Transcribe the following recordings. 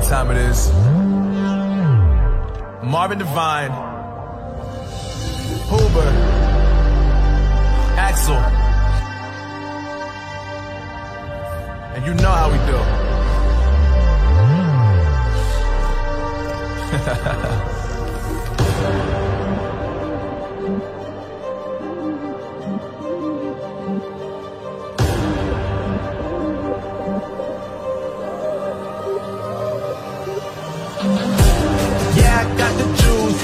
what time it is. Marvin Devine, Hoover, Axel, and you know how we do.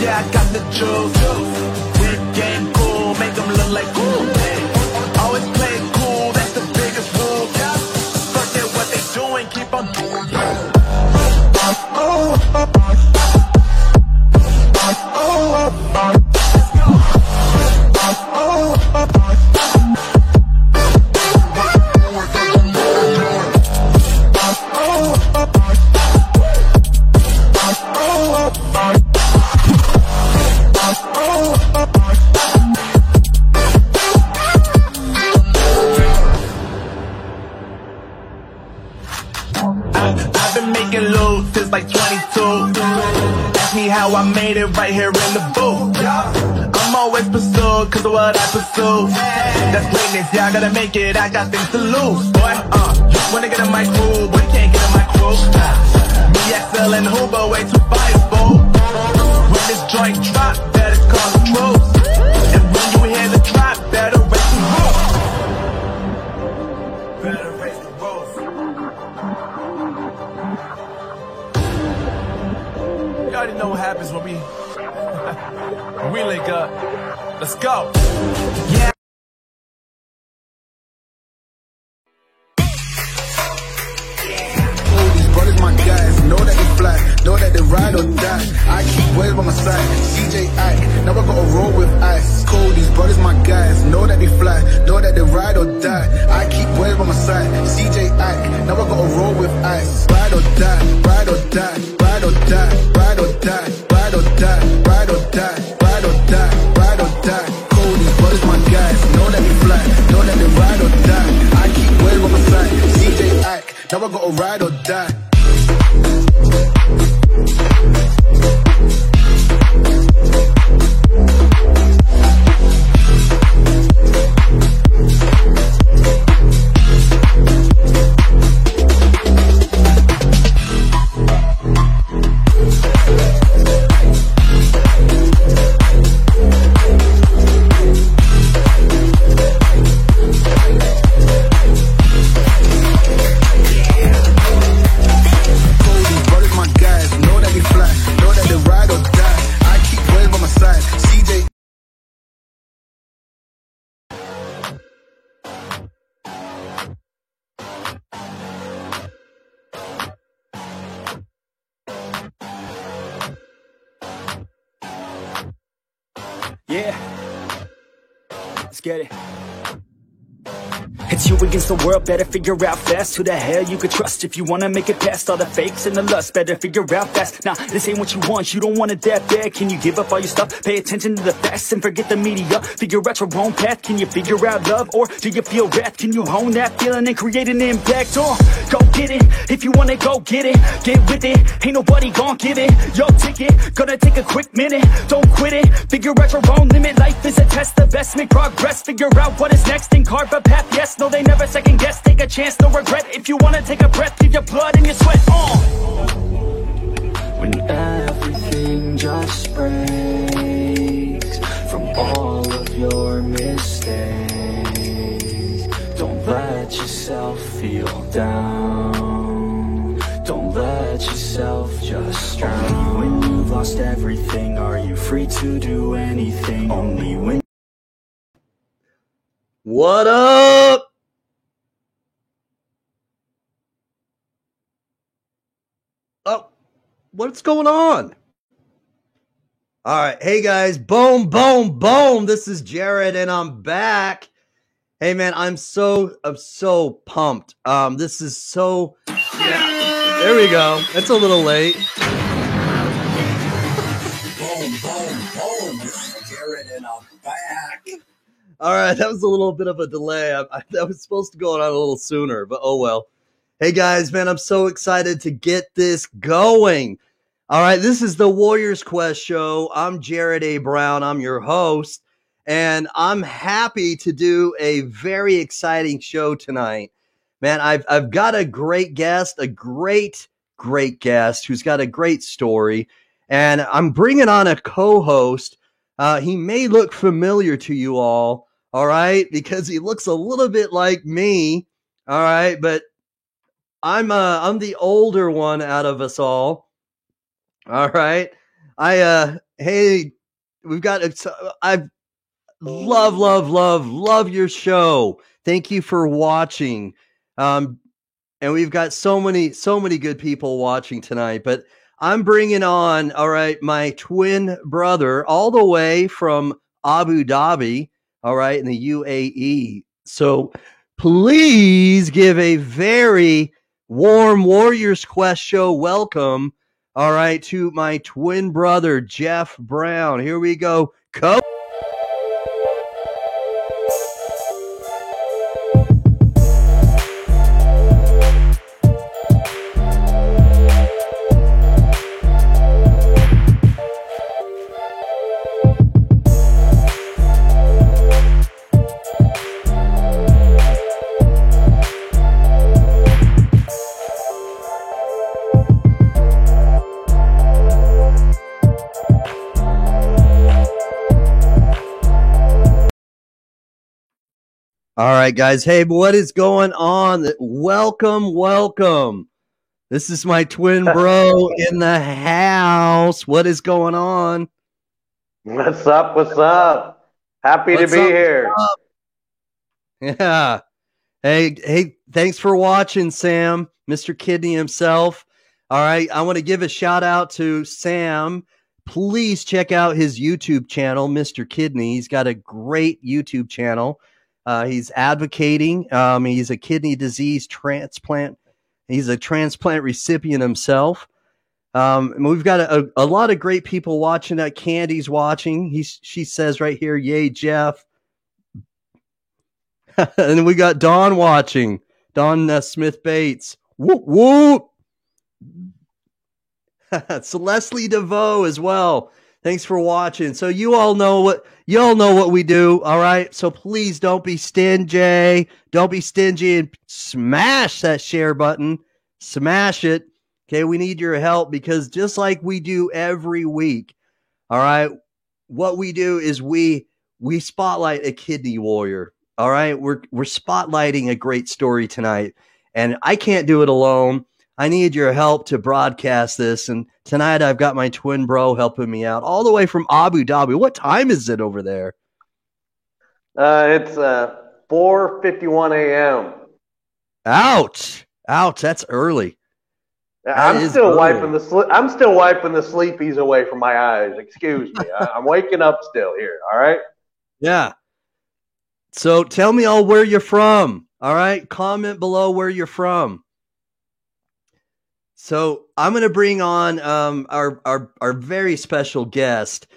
Yeah, I got the juice. Big game cool, make them look like cool. Always play it cool, that's the biggest rule. Forget what they doing, keep on doing. I've been making loot since like 22. Ask me how I made it right here in the booth. I'm always pursued cause of what I pursue. That's greatness, yeah, I gotta make it, I got things to lose. Boy, wanna get in my crew, but you can't get in my crew. Me, XL and Hoover, way too fireable. When this joint drop, better call the troops. And when you hear the drop, better raise the roof. Better raise the roof. You already know what happens when we link up. Let's go. Yeah. All these brothers, my guys, know that they fly, know that they ride or die. I keep waves by my side. CJ Ike, now I gotta roll with ice. Cold, these brothers, my guys, know that they fly, know that they ride or die. I keep waves by my side. CJ Ike, now I gotta roll with ice. Ride or die, ride or die, ride or die, ride or die, ride or die, ride or die, ride or die, ride or die. Cold, these brothers, my guys, know that they fly, know that they ride or die. I keep waves by my side. CJ Ike, now I gotta ride or die. Yeah, let's get it. It's you against the world, better figure out fast who the hell you could trust. If you wanna make it past all the fakes and the lust, better figure out fast. Nah, this ain't what you want, you don't want it that bad. Can you give up all your stuff? Pay attention to the facts and forget the media. Figure out your own path, can you figure out love? Or do you feel wrath? Can you hone that feeling and create an impact? Or go get it, if you wanna go get it. Get with it, ain't nobody gon' give it your ticket, gonna take a quick minute. Don't quit it, figure out your own limit. Life is a test of best, make progress. Figure out what is next and carve a path, yes. No, they never second guess, take a chance, no regret. If you wanna take a breath, give your blood and your sweat on. When everything just breaks from all of your mistakes, don't let yourself feel down. Don't let yourself just drown. Only when you've lost everything are you free to do anything. Only when. What up? Oh, what's going on? All right. Hey, guys. Boom, boom, boom. This is Jared, and I'm back. Hey, man, I'm so pumped. This is so... Yeah, there we go. It's a little late. Boom, boom, boom. This is Jared, and I'm back. All right. That was a little bit of a delay. That was supposed to go on a little sooner, but oh well. Hey guys, man, I'm so excited to get this going. All right, this is the Warriors Quest show. I'm Jared A. Brown. I'm your host, and I'm happy to do a very exciting show tonight. Man, I've got a great guest, a great guest who's got a great story, and I'm bringing on a co-host. He may look familiar to you all right, because he looks a little bit like me, all right, but I'm the older one out of us all right. Hey, we've got, I love your show. Thank you for watching. And we've got so many good people watching tonight, but I'm bringing on, all right, my twin brother all the way from Abu Dhabi, all right, in the UAE. So please give a very warm Warriors Quest show welcome, all right, to my twin brother, Jeff Brown. Here we go. All right, guys. Hey, what is going on? Welcome. This is my twin bro in the house. What is going on? What's up? Happy to be here. Yeah. Hey, thanks for watching, Sam, Mr. Kidney himself. All right, I want to give a shout out to Sam. Please check out his YouTube channel, Mr. Kidney. He's got a great YouTube channel. He's advocating. He's a kidney disease transplant. He's a transplant recipient himself. And we've got a lot of great people watching. Candy's watching. She says right here, "Yay, Jeff!" And we got Dawn watching. Dawn Smith Bates. Whoop whoop. It's Leslie DeVoe as well. Thanks for watching. So you all know what we do, all right? So please don't be stingy. Don't be stingy and smash that share button. Smash it. Okay, we need your help because just like we do every week, all right? What we do is we spotlight a kidney warrior. All right? We're spotlighting a great story tonight. And I can't do it alone. I need your help to broadcast this. And tonight I've got my twin bro helping me out all the way from Abu Dhabi. What time is it over there? It's 4:51 a.m. Ouch. That's early. I'm still wiping the sleepies away from my eyes. Excuse me. I'm waking up still here. All right. Yeah. So tell me all where you're from. All right. Comment below where you're from. So I'm going to bring on our very special guest.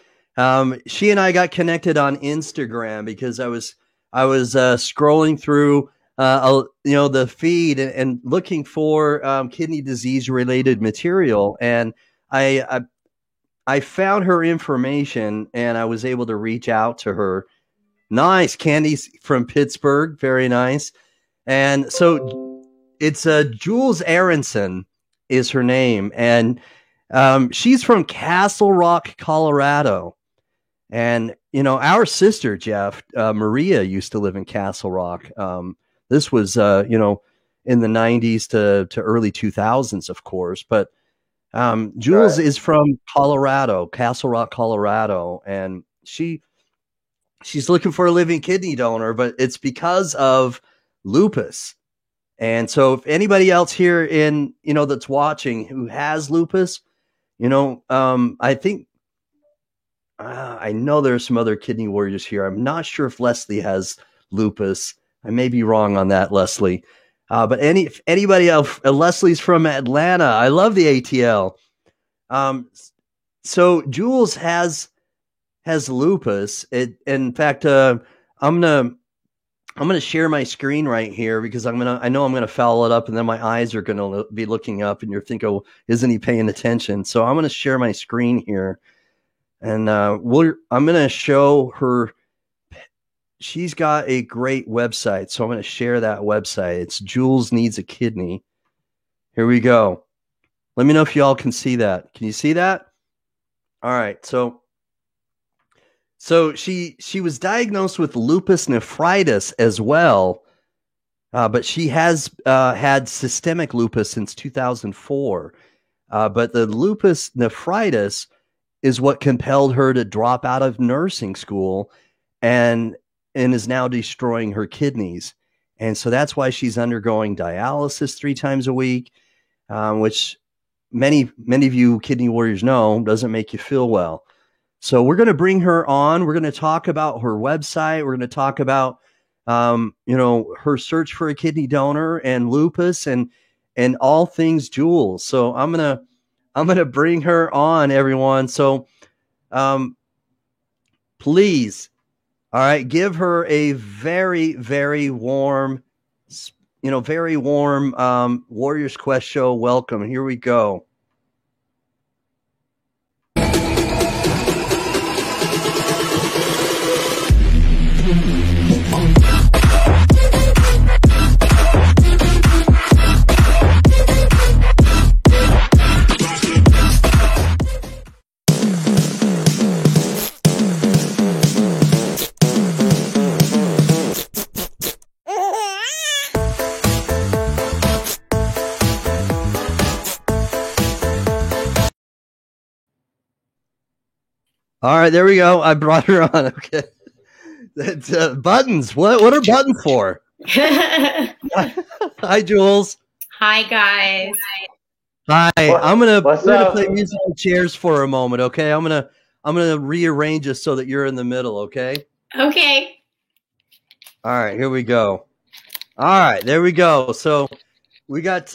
She and I got connected on Instagram because I was scrolling through the feed and looking for kidney disease related material, and I found her information and I was able to reach out to her. Nice. Candy's from Pittsburgh, very nice. And so it's Jules Aronson is her name, and she's from Castle Rock, Colorado. And our sister Jeff, Maria, used to live in Castle Rock. This was in the 90s to early 2000s, of course. But Jules is from Colorado, Castle Rock, Colorado, and she's looking for a living kidney donor, but it's because of lupus. And so if anybody else here that's watching who has lupus, I think I know there's some other kidney warriors here. I'm not sure if Leslie has lupus. I may be wrong on that, Leslie. But anybody else, Leslie's from Atlanta. I love the ATL. So Jules has lupus. In fact, I'm I'm going to share my screen right here because I know I'm going to foul it up, and then my eyes are going to be looking up, and you're thinking, oh, isn't he paying attention? So I'm going to share my screen here, and I'm going to show her. She's got a great website, so I'm going to share that website. It's Jules Needs a Kidney. Here we go. Let me know if y'all can see that. Can you see that? All right. So she was diagnosed with lupus nephritis as well, but she has had systemic lupus since 2004. But the lupus nephritis is what compelled her to drop out of nursing school and is now destroying her kidneys. And so that's why she's undergoing dialysis 3 times a week, which many of you kidney warriors know doesn't make you feel well. So we're going to bring her on. We're going to talk about her website. We're going to talk about, her search for a kidney donor and lupus and all things Jules. So I'm going to bring her on, everyone. So, please, all right, give her a very, very warm, Warriors Quest show welcome. Here we go. All right, there we go. I brought her on. Okay. Buttons. What are buttons for? Hi, Jules. Hi, guys. Hi. I'm gonna play musical chairs for a moment. Okay. I'm gonna rearrange it so that you're in the middle. Okay. Okay. All right. Here we go. All right. There we go. So we got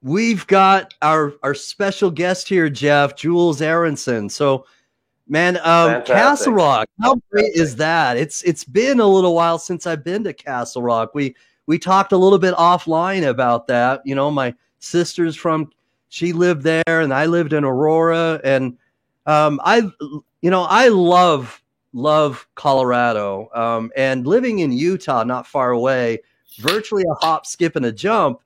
we've got our special guest here, Jeff, Jules Aronson. So. Man, Castle Rock, how great is that? It's been a little while since I've been to Castle Rock. We talked a little bit offline about that. My sister's she lived there, and I lived in Aurora, and I love Colorado, and living in Utah, not far away, virtually a hop, skip, and a jump.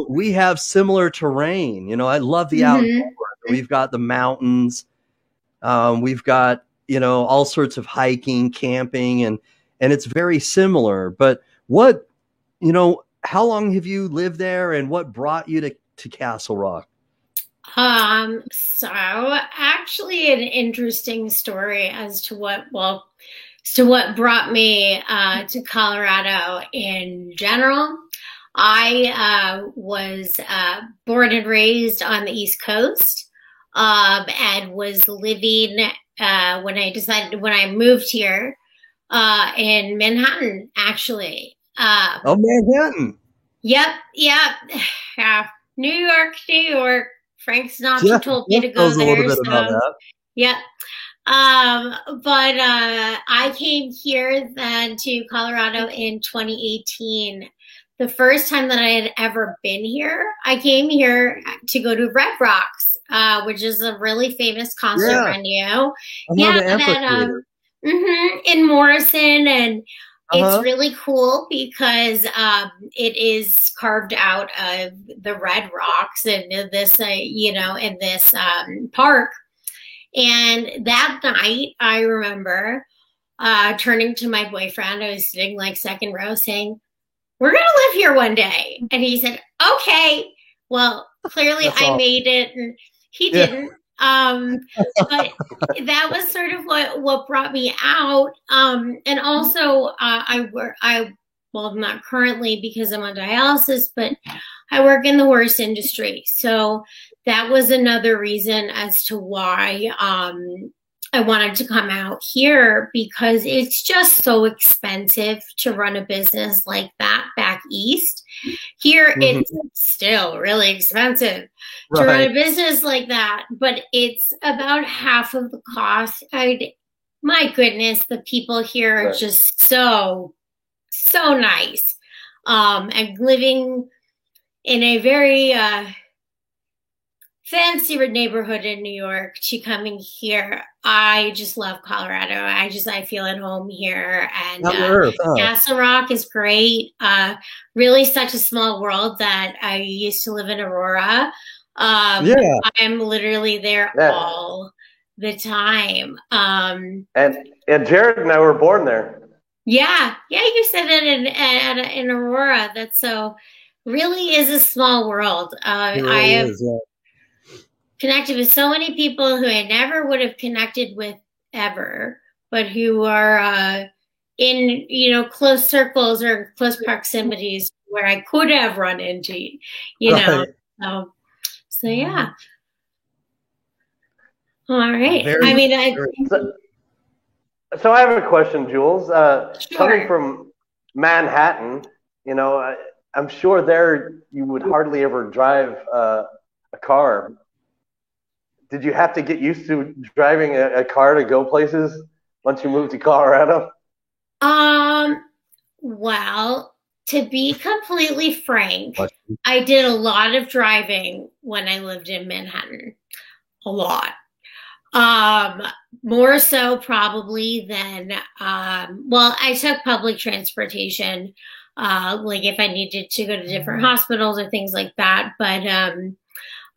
We have similar terrain. I love the outdoors. We've got the mountains. We've got, all sorts of hiking, camping, and it's very similar. But how long have you lived there, and what brought you to Castle Rock? So actually an interesting story as to what brought me to Colorado in general. I was born and raised on the East Coast. And was living when I moved here in Manhattan, actually. Manhattan. Yep. New York. Frank Sinatra told me to go there. Yep. But I came here then to Colorado in 2018. The first time that I had ever been here, I came here to go to Red Rocks. Which is a really famous concert venue. In Morrison, and it's really cool because it is carved out of the Red Rocks and this, in this park. And that night, I remember turning to my boyfriend. I was sitting like second row, saying, "We're gonna live here one day," and he said, "Okay." Well, clearly I made it, and he didn't. But that was sort of what brought me out. And also well, not currently because I'm on dialysis, but I work in the horse industry. So that was another reason as to why I wanted to come out here, because it's just so expensive to run a business like that back east. Here, it's still really expensive to run a business like that, but it's about half of the cost. My goodness, the people here are just so so nice. And living in a very fancy neighborhood in New York to coming here, I just love Colorado. I feel at home here, and Castle Rock is great. Really such a small world that I used to live in Aurora. I'm literally there all the time. And Jared and I were born there. Yeah, you said it in Aurora. That's so really is a small world. I have connected with so many people who I never would have connected with ever, but who are in close circles or close proximities where I could have run into, know. So yeah. All right. So I have a question, Jules. Sure. Coming from Manhattan, I'm sure there you would hardly ever drive a car. Did you have to get used to driving a car to go places once you moved to Colorado? Well, to be completely frank, I did a lot of driving when I lived in Manhattan. A lot. More so probably than, I took public transportation, like if I needed to go to different hospitals or things like that. But,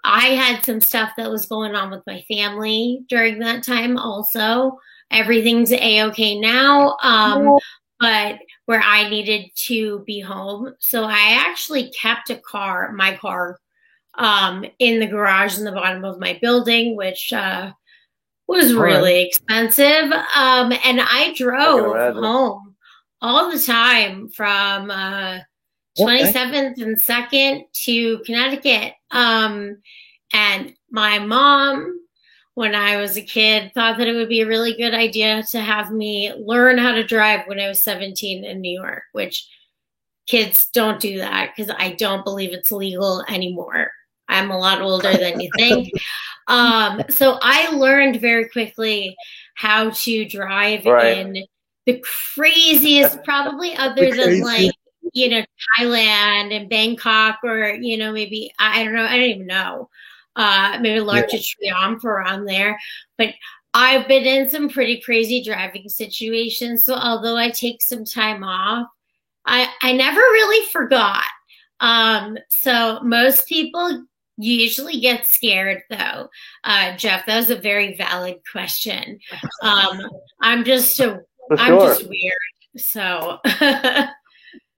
I had some stuff that was going on with my family during that time also. Everything's A-okay now, but where I needed to be home. So I actually kept my car, in the garage in the bottom of my building, which was really expensive. And I drove home all the time from 27th and 2nd to Connecticut. And my mom, when I was a kid, thought that it would be a really good idea to have me learn how to drive when I was 17 in New York, which kids don't do that because I don't believe it's legal anymore. I'm a lot older than you think. So I learned very quickly how to drive in the craziest, probably other than like, Thailand and Bangkok or, maybe, I don't know. I don't even know. Maybe L'Arc de Triomphe around there. But I've been in some pretty crazy driving situations. So although I take some time off, I never really forgot. So most people usually get scared though. Jeff, that was a very valid question. I'm just weird. So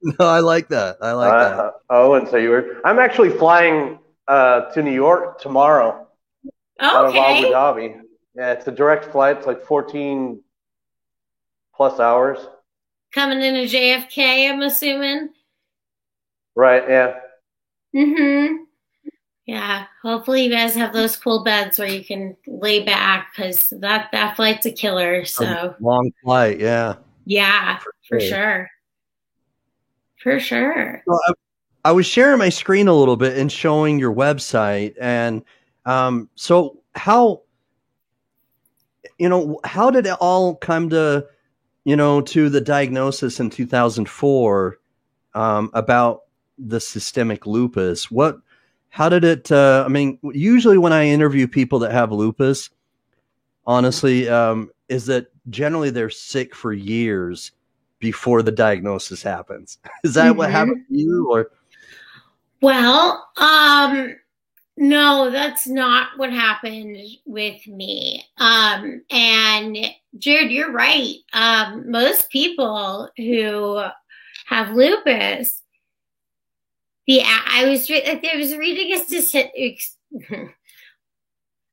no, I like that. That. And so I'm actually flying to New York tomorrow. Out of Abu Dhabi. Yeah, it's a direct flight. It's like 14 plus hours. Coming into JFK, I'm assuming. Right, yeah. Mm-hmm. Yeah, hopefully you guys have those cool beds where you can lay back because that flight's a killer. So a long flight, yeah. Yeah, for sure. For sure. Well, I was sharing my screen a little bit and showing your website, and so how did it all come to to the diagnosis in 2004 about the systemic lupus? How did it, usually when I interview people that have lupus, honestly, is that generally they're sick for years before the diagnosis happens. Is that what happened to you? Or? Well, no, that's not what happened with me. And Jared, you're right. Most people who have lupus, I was reading a statistic.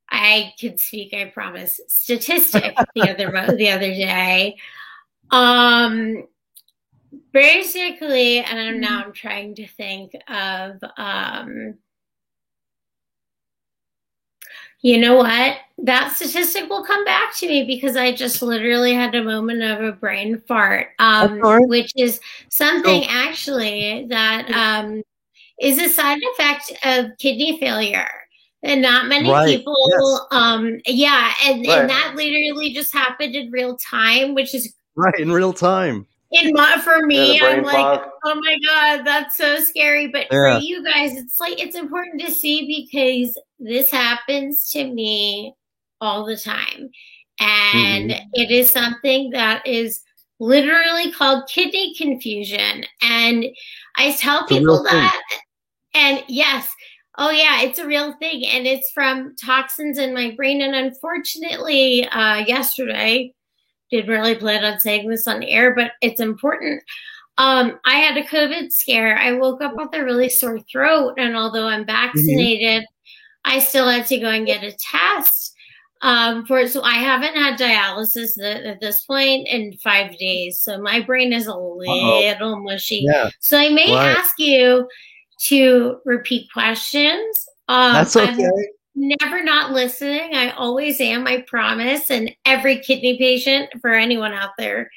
I can speak, I promise. Statistic the other day. Basically, and now I'm trying to think of. You know what? That statistic will come back to me because I just literally had a moment of a brain fart, which is something actually that is a side effect of kidney failure. And not many people, and that literally just happened in real time, which is right in real time. For me, Yeah, I'm like, fog. oh my God, that's so scary. But for you guys, it's like, it's important to see because this happens to me all the time. And it is something that is literally called kidney confusion. And I tell people that, and yes, oh yeah, it's a real thing. And it's from toxins in my brain. And unfortunately, yesterday, didn't really plan on saying this on air, but it's important. I had a COVID scare. I woke up with a really sore throat. And although I'm vaccinated, I still had to go and get a test. So I haven't had dialysis at this point in 5 days. So my brain is a little mushy. Yeah. So I may ask you to repeat questions. That's okay. I'm never not listening. I always am, I promise. And every kidney patient, for anyone out there,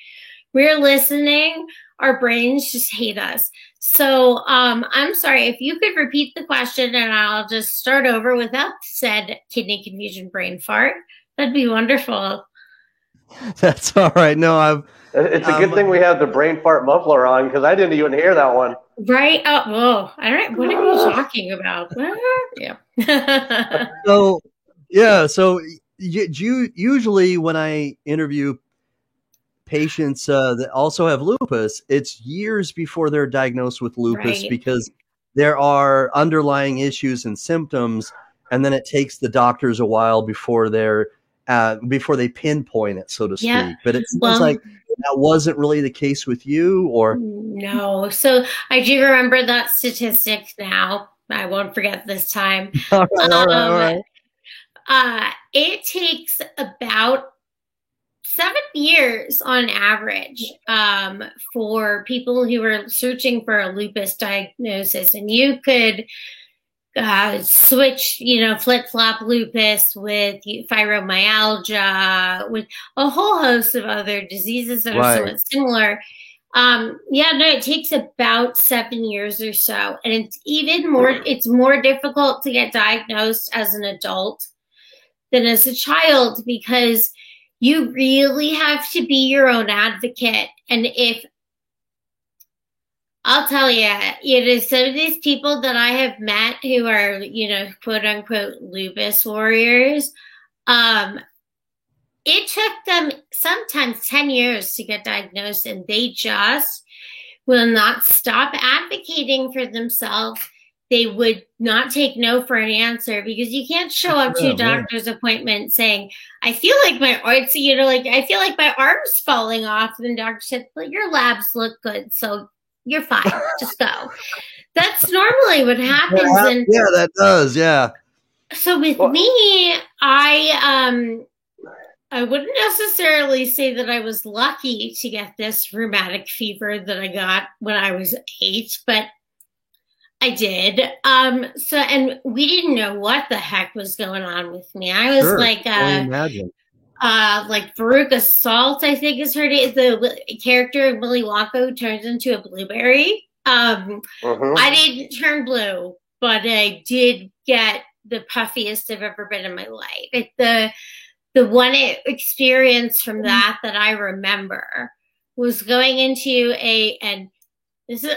we're listening. Our brains just hate us. So I'm sorry, if you could repeat the question and I'll just start over without said kidney confusion brain fart, that'd be wonderful. That's all right. No, it's a good thing we have the brain fart muffler on because I didn't even hear that one. Right? Oh, whoa. All right. What are you talking about? Yeah. So usually when I interview patients that also have lupus, it's years before they're diagnosed with lupus because there are underlying issues and symptoms, and then it takes the doctors a while before they pinpoint it, so to speak. But it seems like that wasn't really the case with you, or no. So I do remember that statistic now. I won't forget this time. All right. It takes about 7 years on average for people who are searching for a lupus diagnosis. And you could switch, flip-flop lupus with fibromyalgia, with a whole host of other diseases that are somewhat similar. It takes about 7 years or so. And it's more difficult to get diagnosed as an adult than as a child because you really have to be your own advocate. And I'll tell you, some of these people that I have met who are, quote unquote lupus warriors, it took them sometimes 10 years to get diagnosed, and they just will not stop advocating for themselves. They would not take no for an answer because you can't show up to a doctor's appointment saying, I feel like I feel like my arm's falling off. And the doctor said, well, your labs look good, so you're fine. Just go. That's normally what happens. That does. Yeah. So with me, I wouldn't necessarily say that I was lucky to get this rheumatic fever that I got when I was 8, but I did. And we didn't know what the heck was going on with me. I was like Veruca Salt, I think is her name. The character of Willy Wonka who turns into a blueberry. I didn't turn blue, but I did get the puffiest I've ever been in my life. The one experience from that I remember was going into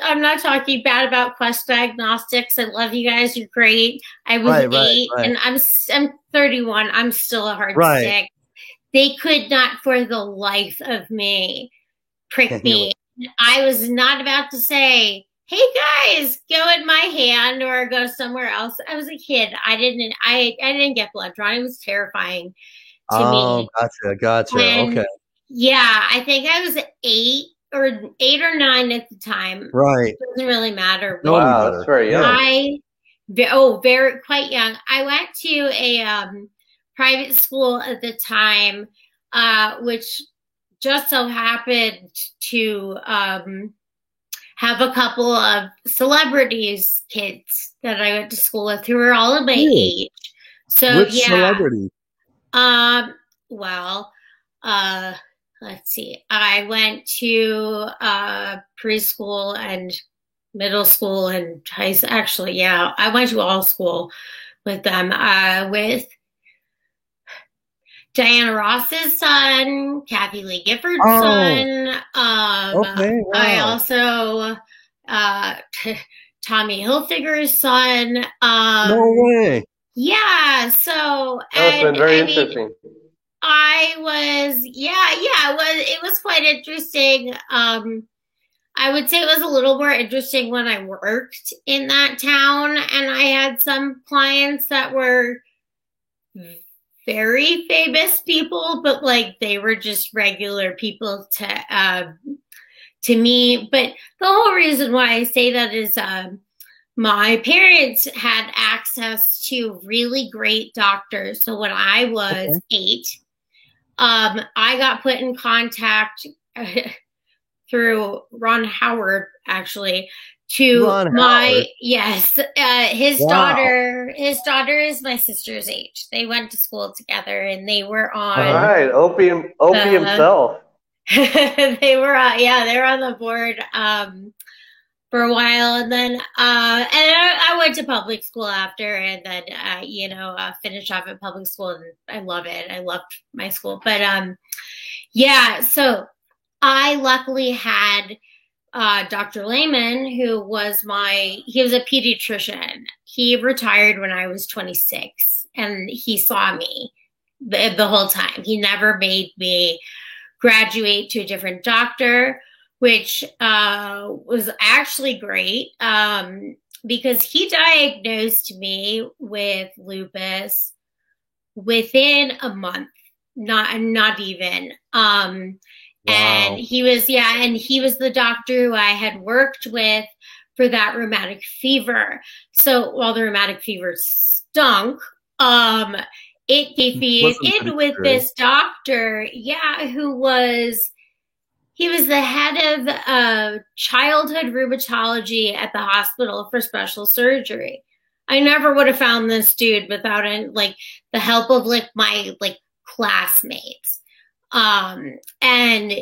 I'm not talking bad about Quest Diagnostics. I love you guys. You're great. I was 8 and I'm 31. I'm still a hard stick. They could not for the life of me prick me. I was not about to say, hey guys, go in my hand or go somewhere else. I was a kid. I didn't get blood drawn. It was terrifying to me. Gotcha. And okay. Yeah, I think I was 8 or 9 at the time. Right. It doesn't really matter. Wow, that's very young. Very quite young. I went to a private school at the time, which just so happened to have a couple of celebrities, kids that I went to school with who were all of my age. So which celebrity? Let's see. I went to preschool and middle school and high school. Actually, yeah, I went to all school with them. With Diana Ross's son, Kathy Lee Gifford's son. Okay, wow. I also Tommy Hilfiger's son. No way. Yeah, so That's been very interesting. It was quite interesting. I would say it was a little more interesting when I worked in that town, and I had some clients that were very famous people, but like they were just regular people to me. But the whole reason why I say that is my parents had access to really great doctors. So when I was 8, I got put in contact through Ron Howard, actually, to his daughter. His daughter is my sister's age. They went to school together, and they were on. All right, Opie himself. They were on the board for a while, and then and I went to public school after, and then finished off at public school, and I love it. I loved my school, but so I luckily had Dr. Lehman, who was he was a pediatrician. He retired when I was 26, and he saw me the whole time. He never made me graduate to a different doctor, which was actually great because he diagnosed me with lupus within a month, not even. And he was the doctor who I had worked with for that rheumatic fever. So while the rheumatic fever stunk, it gave me in with this doctor, he was the head of childhood rheumatology at the hospital for special surgery. I never would have found this dude without the help of my classmates. And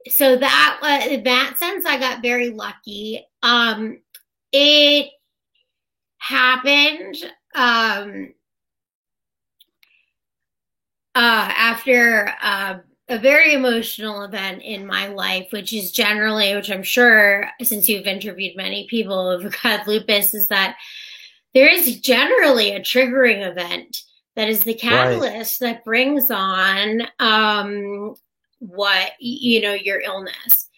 so that in that sense, I got very lucky. It happened after a very emotional event in my life, which I'm sure, since you've interviewed many people who've had lupus, is that there is generally a triggering event that is the catalyst that brings on your illness.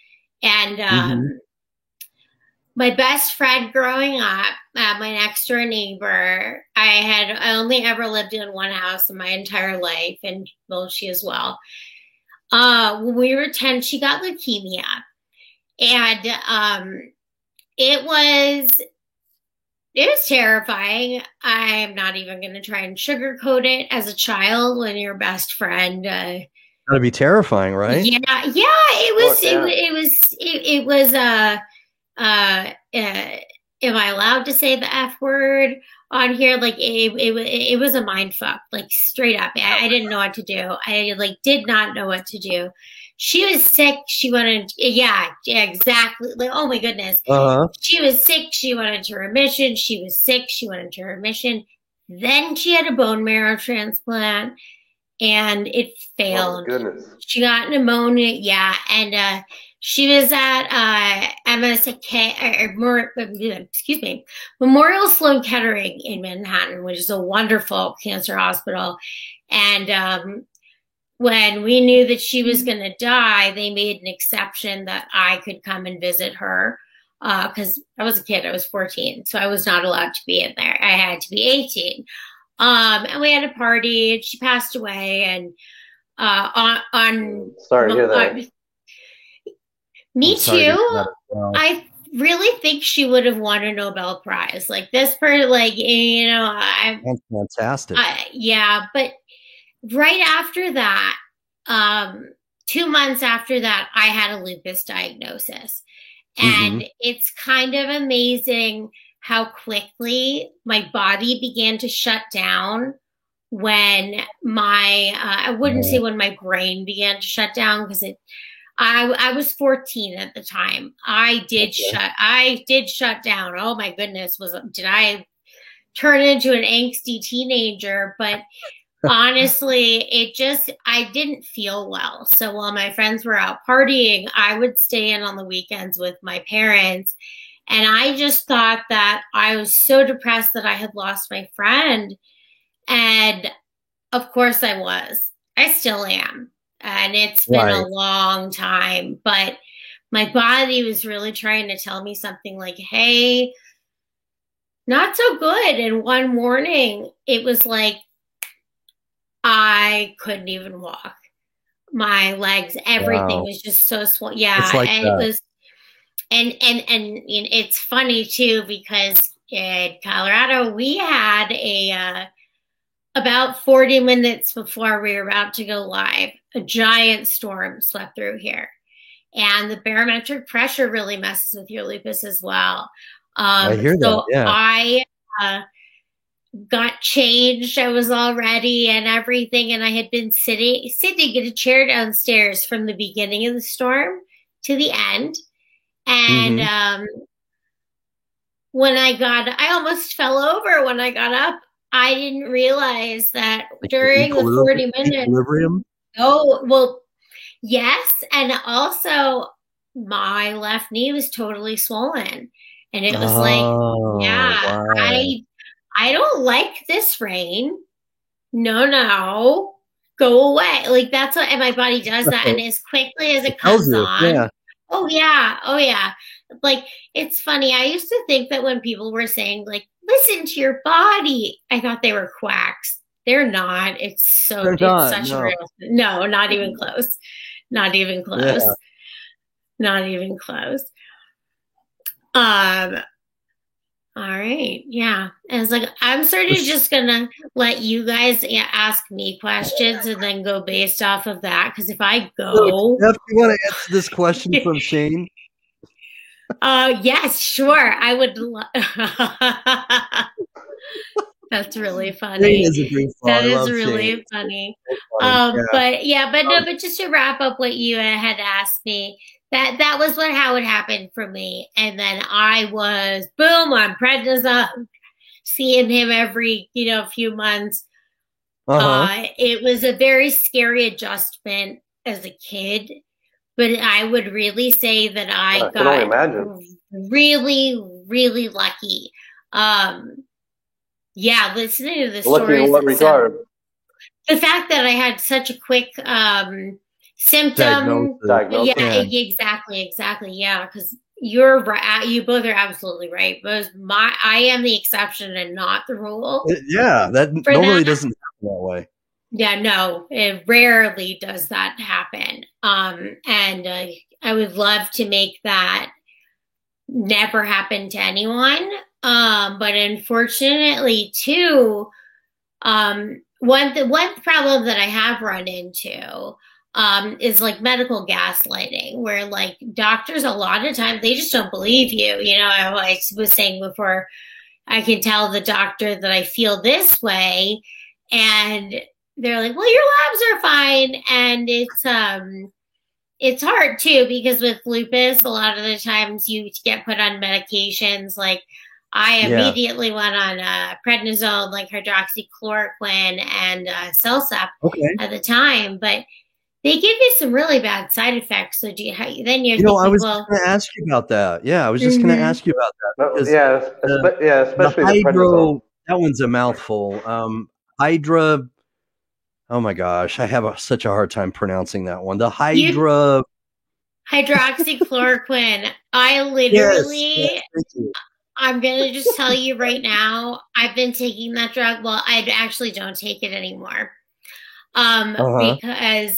And my best friend growing up, my next door neighbor, I only ever lived in one house in my entire life, and she as well. When we were 10, she got leukemia, and it was terrifying. I'm not even going to try and sugarcoat it. As a child, when your best friend, gotta be terrifying, right? Yeah, it was. Am I allowed to say the F word on here? It was a mind fuck, straight up. I didn't know what to do. I did not know what to do. She was sick. She wanted, exactly. Oh my goodness. She was sick. She wanted to remission. She was sick. She wanted to remission. Then she had a bone marrow transplant, and it failed. Oh my goodness. She got pneumonia. Yeah, and she was at Memorial Sloan Kettering in Manhattan, which is a wonderful cancer hospital, and when we knew that she was going to die, they made an exception that I could come and visit her because I was a kid. I was 14, so I was not allowed to be in there. I had to be 18. And we had a party, and she passed away. And sorry to hear that. Me too. I really think she would have won a Nobel Prize. This person, That's fantastic. Yeah, but right after that, 2 months after that, I had a lupus diagnosis. And it's kind of amazing how quickly my body began to shut down when I wouldn't say when my brain began to shut down, because I was 14 at the time. I did shut down. Oh my goodness, did I turn into an angsty teenager? But honestly, I didn't feel well. So while my friends were out partying, I would stay in on the weekends with my parents. And I just thought that I was so depressed that I had lost my friend. And of course I was. I still am. And it's been a long time. But my body was really trying to tell me something like, hey, not so good. And one morning, it was like I couldn't even walk. My legs, everything was just so swollen. Yeah, It's like and that. it was, and it's funny too because in Colorado we had about 40 minutes before we were about to go live, a giant storm swept through here, and the barometric pressure really messes with your lupus as well. I hear that. Yeah. I got changed. I was all ready and everything. And I had been sitting in a chair downstairs from the beginning of the storm to the end. And when I almost fell over when I got up. I didn't realize that during the 40 minutes. Equilibrium? Oh, well, yes. And also my left knee was totally swollen. And it was wow. I don't like this rain. No, go away. Like that's what, and my body does that. And as quickly as it comes on. Yeah. Oh yeah. Like, it's funny. I used to think that when people were saying like, listen to your body, I thought they were quacks. They're not. It's such a real, no, not even close. Not even close. Yeah. Not even close. All right. Yeah. And it's like, I'm sort of just going to let you guys ask me questions and then go based off of that. Because if I go. Steph, you want to answer this question from Shane? Yes, sure. I would. That's really funny. That is really funny. But just to wrap up what you had asked me, that was how it happened for me. And then I was boom on prednisone, seeing him every few months. It was a very scary adjustment as a kid, but I would really say that I got really, really lucky. Listening to the stories. Lucky in what regard? The fact that I had such a quick symptom. Diagnosis. Yeah, exactly. Yeah, because you're right. You both are absolutely right. But I am the exception and not the rule. That normally doesn't happen that way. Yeah, no, it rarely does that happen. And I would love to make that never happen to anyone. But unfortunately, too, one problem that I have run into is like medical gaslighting, where like doctors a lot of times they just don't believe you. I was saying before, I can tell the doctor that I feel this way, and they're like, well, your labs are fine. And it's hard too, because with lupus, a lot of the times you get put on medications. Like I immediately went on prednisone, like hydroxychloroquine and Celsep at the time, but they give you some really bad side effects. So I was just going to ask you about that. Yeah, I was just going to ask you about that. Because, especially the hydro. That one's a mouthful. Hydra. Oh my gosh, I have such a hard time pronouncing that one. The hydroxychloroquine. I literally, I'm going to just tell you right now, I've been taking that drug. Well, I actually don't take it anymore. Because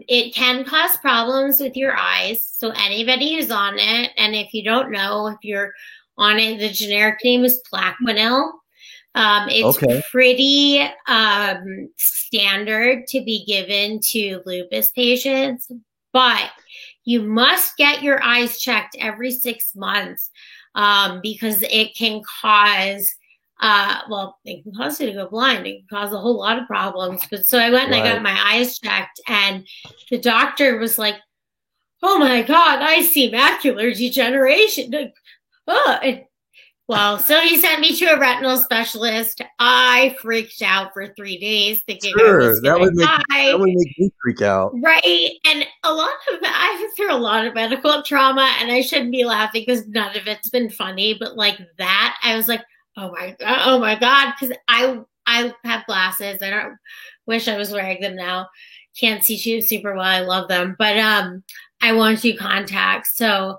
it can cause problems with your eyes. So anybody who's on it, and if you don't know, if you're on it, the generic name is Plaquenil. It's pretty standard to be given to lupus patients, but you must get your eyes checked every 6 months because it can cause it can cause you to go blind. It can cause a whole lot of problems. But so I went and I got my eyes checked, and the doctor was like, "Oh my God, I see macular degeneration." Well, so he sent me to a retinal specialist. I freaked out for 3 days thinking I was that would going to die. That would make me freak out. Right. And I've been through a lot of medical trauma, and I shouldn't be laughing because none of it's been funny. But like that, I was like, oh my God. Because I have glasses. I don't wish I was wearing them now. Can't see you super well. I love them. But I want to do contacts. So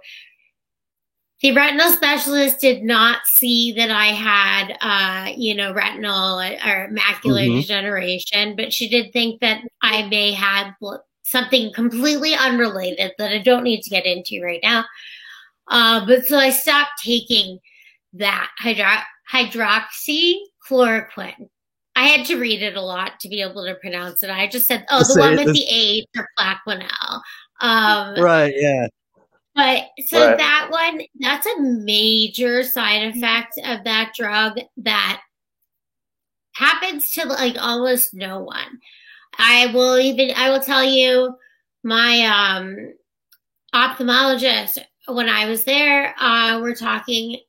the retinal specialist did not see that I had, retinal or macular degeneration, but she did think that I may have something completely unrelated that I don't need to get into right now. But so I stopped taking that hydroxychloroquine. I had to read it a lot to be able to pronounce it. I just said, the one with the H or Plaquenil. Right, yeah. But so that one, that's a major side effect of that drug that happens to like almost no one. I will tell you, my ophthalmologist, when I was there, we're talking.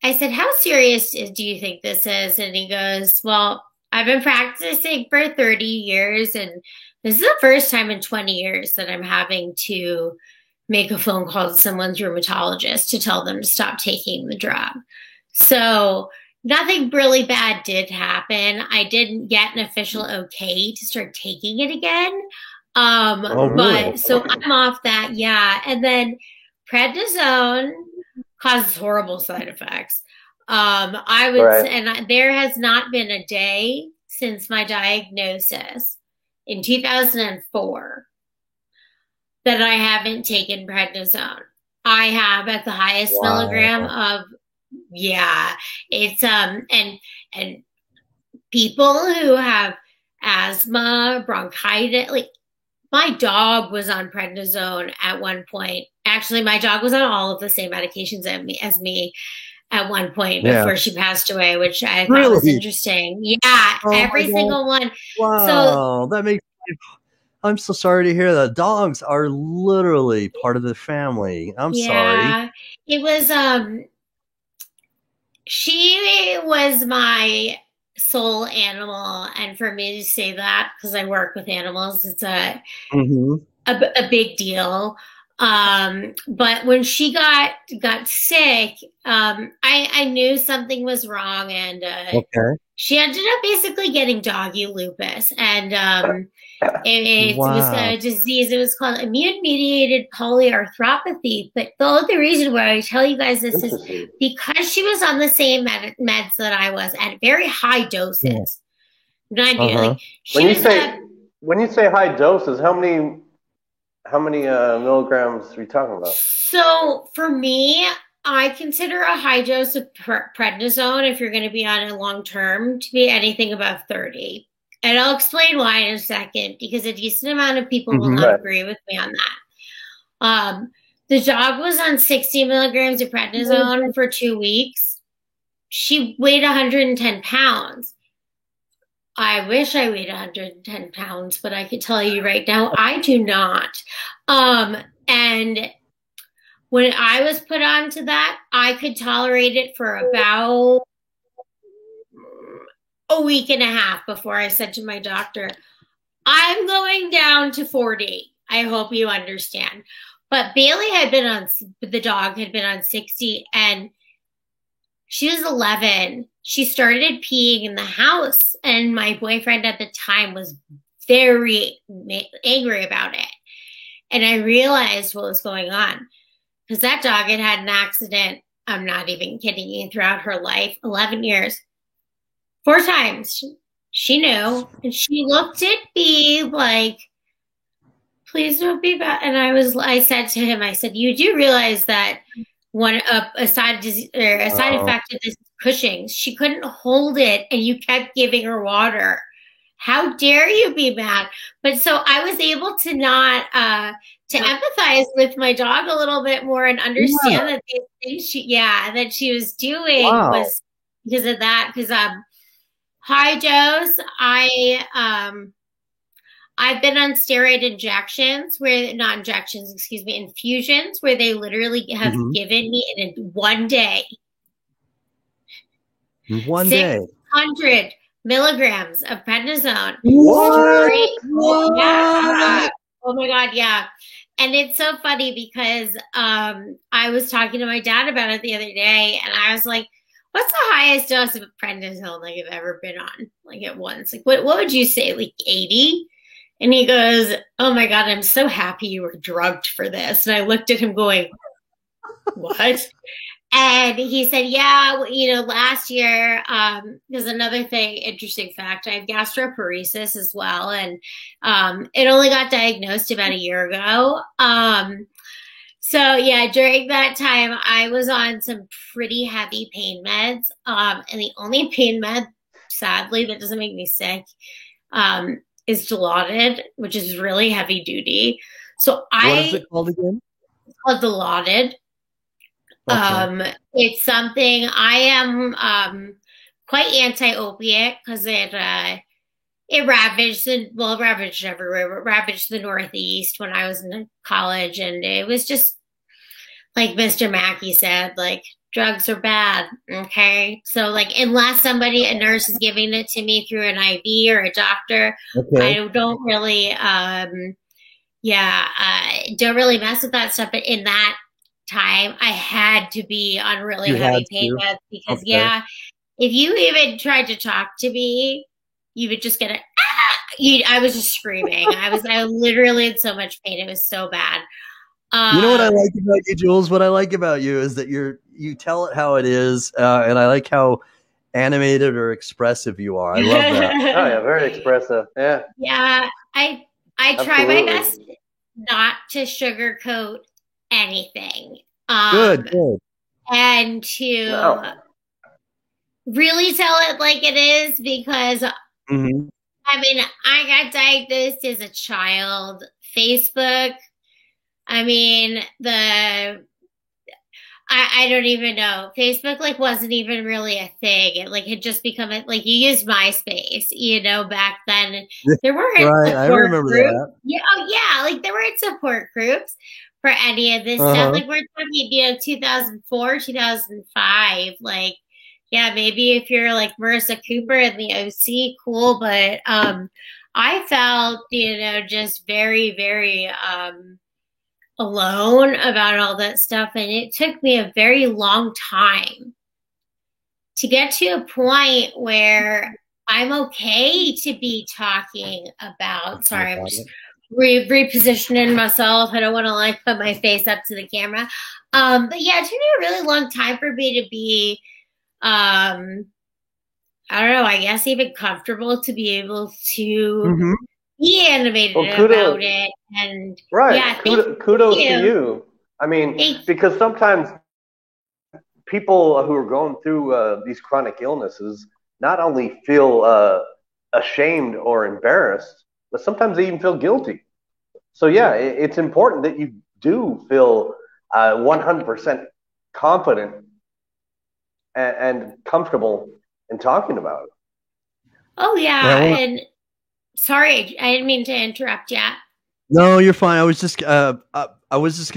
I said, how serious do you think this is? And he goes, well, I've been practicing for 30 years, and this is the first time in 20 years that I'm having to make a phone call to someone's rheumatologist to tell them to stop taking the drug. So nothing really bad did happen. I didn't get an official okay to start taking it again. But so I'm off that. Yeah. And then prednisone causes horrible side effects. There has not been a day since my diagnosis in 2004 that I haven't taken prednisone. I have at the highest milligram of, it's, and people who have asthma, bronchitis, like my dog was on prednisone at one point. Actually, my dog was on all of the same medications as me at one point before she passed away, which I thought was interesting. Yeah, every single one. Wow, so that makes I'm so sorry to hear that. Dogs are literally part of the family. I'm sorry. It was she was my soul animal, and for me to say that, because I work with animals, it's a big deal. But when she got sick, I knew something was wrong, and she ended up basically getting doggy lupus, and it was a disease. It was called immune-mediated polyarthropathy. But the only reason why I tell you guys this is because she was on the same meds that I was at very high doses. When you say high doses, how many milligrams are we talking about? So for me, I consider a high dose of prednisone, if you're going to be on it long term, to be anything above 30. And I'll explain why in a second, because a decent amount of people will not agree with me on that. The dog was on 60 milligrams of prednisone for 2 weeks. She weighed 110 pounds. I wish I weighed 110 pounds, but I can tell you right now, I do not. And when I was put onto that, I could tolerate it for about a week and a half before I said to my doctor, I'm going down to 40. I hope you understand. But Bailey the dog had been on 60, and she was 11. She started peeing in the house, and my boyfriend at the time was very angry about it. And I realized what was going on, because that dog had an accident. I'm not even kidding you. Throughout her life, 11 years, 4 times, she knew, and she looked at me like, please don't be bad. And I said to him, I said, you do realize that a side effect of this is Cushing's. She couldn't hold it, and you kept giving her water. How dare you be mad? But so I was able to not to empathize with my dog a little bit more and understand that these things that she was doing was because of that. Because high dose, I've been on steroid infusions where they literally have given me in one day One day. 600 milligrams of prednisone. What? Yeah. Oh my God, yeah. And it's so funny because I was talking to my dad about it the other day, and I was like, what's the highest dose of prednisone like you've ever been on? Like at once? Like what would you say? Like 80? And he goes, oh my God, I'm so happy you were drugged for this. And I looked at him going, what? And he said, yeah, last year, there's another thing, interesting fact. I have gastroparesis as well. And it only got diagnosed about a year ago. So yeah, during that time, I was on some pretty heavy pain meds. And the only pain med, sadly, that doesn't make me sick, is Dilaudid, which is really heavy duty. So what is it called again? It's called Dilaudid. Okay. It's something I am quite anti-opiate because it ravaged everywhere. It ravaged the Northeast when I was in college, and it was just like Mr. Mackey said, like drugs are bad. Okay, so like unless a nurse is giving it to me through an IV or a doctor, I don't really don't really mess with that stuff. But in that time, I had to be on really heavy pain meds because if you even tried to talk to me, you would just get I was just screaming. I literally had so much pain. It was so bad. You know what I like about you, Jules? What I like about you is that you tell it how it is, and I like how animated or expressive you are. I love that. Oh yeah, very expressive. Yeah. Yeah, I try my best not to sugarcoat anything. Good. And to really tell it like it is, because I mean, I got diagnosed as a child. Facebook, I mean, I don't even know. Facebook like wasn't even really a thing. It like had just become you used MySpace, back then. There weren't right. I remember groups. that. Yeah, like there weren't support groups for any of this stuff. Like we're talking, 2004, 2005. Like, yeah, maybe if you're like Marissa Cooper in the OC, cool. But I felt, just very, very alone about all that stuff. And it took me a very long time to get to a point where I'm okay to be talking about, sorry, I'm just repositioning myself. I don't want to put my face up to the camera. But yeah, it took me a really long time for me to be, I don't know, I guess even comfortable to be able to be animated about it. And kudos to you. I mean, because sometimes people who are going through these chronic illnesses not only feel ashamed or embarrassed, but sometimes they even feel guilty. So yeah, it's important that you do feel 100% confident and comfortable in talking about it. Oh yeah, and sorry, I didn't mean to interrupt you. No, you're fine. I was just going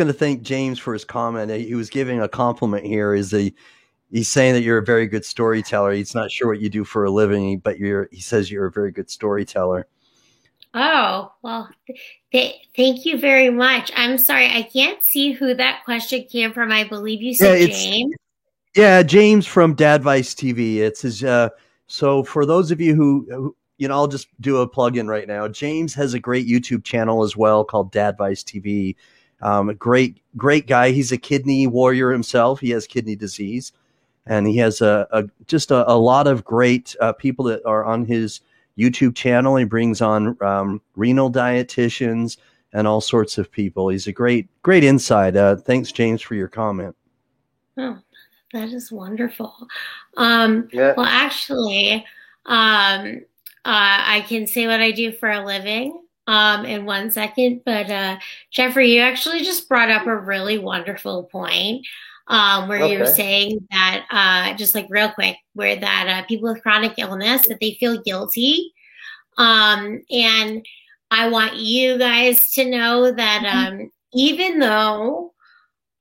to thank James for his comment. He was giving a compliment here. He's saying that you're a very good storyteller. He's not sure what you do for a living, but he says you're a very good storyteller. Oh, well, thank you very much. I'm sorry, I can't see who that question came from. I believe you said James. Yeah, James from Dadvice TV. It's his. So for those of you who I'll just do a plug-in right now. James has a great YouTube channel as well called Dadvice TV. A great guy. He's a kidney warrior himself. He has kidney disease, and he has just a lot of great people that are on his YouTube channel. He brings on renal dietitians and all sorts of people. He's a great insight. Thanks, James, for your comment. Oh, that is wonderful. Well, actually, I can say what I do for a living in 1 second. But Jeffrey, you actually just brought up a really wonderful point where you were saying that, just like real quick, where that people with chronic illness, that they feel guilty. And I want you guys to know that even though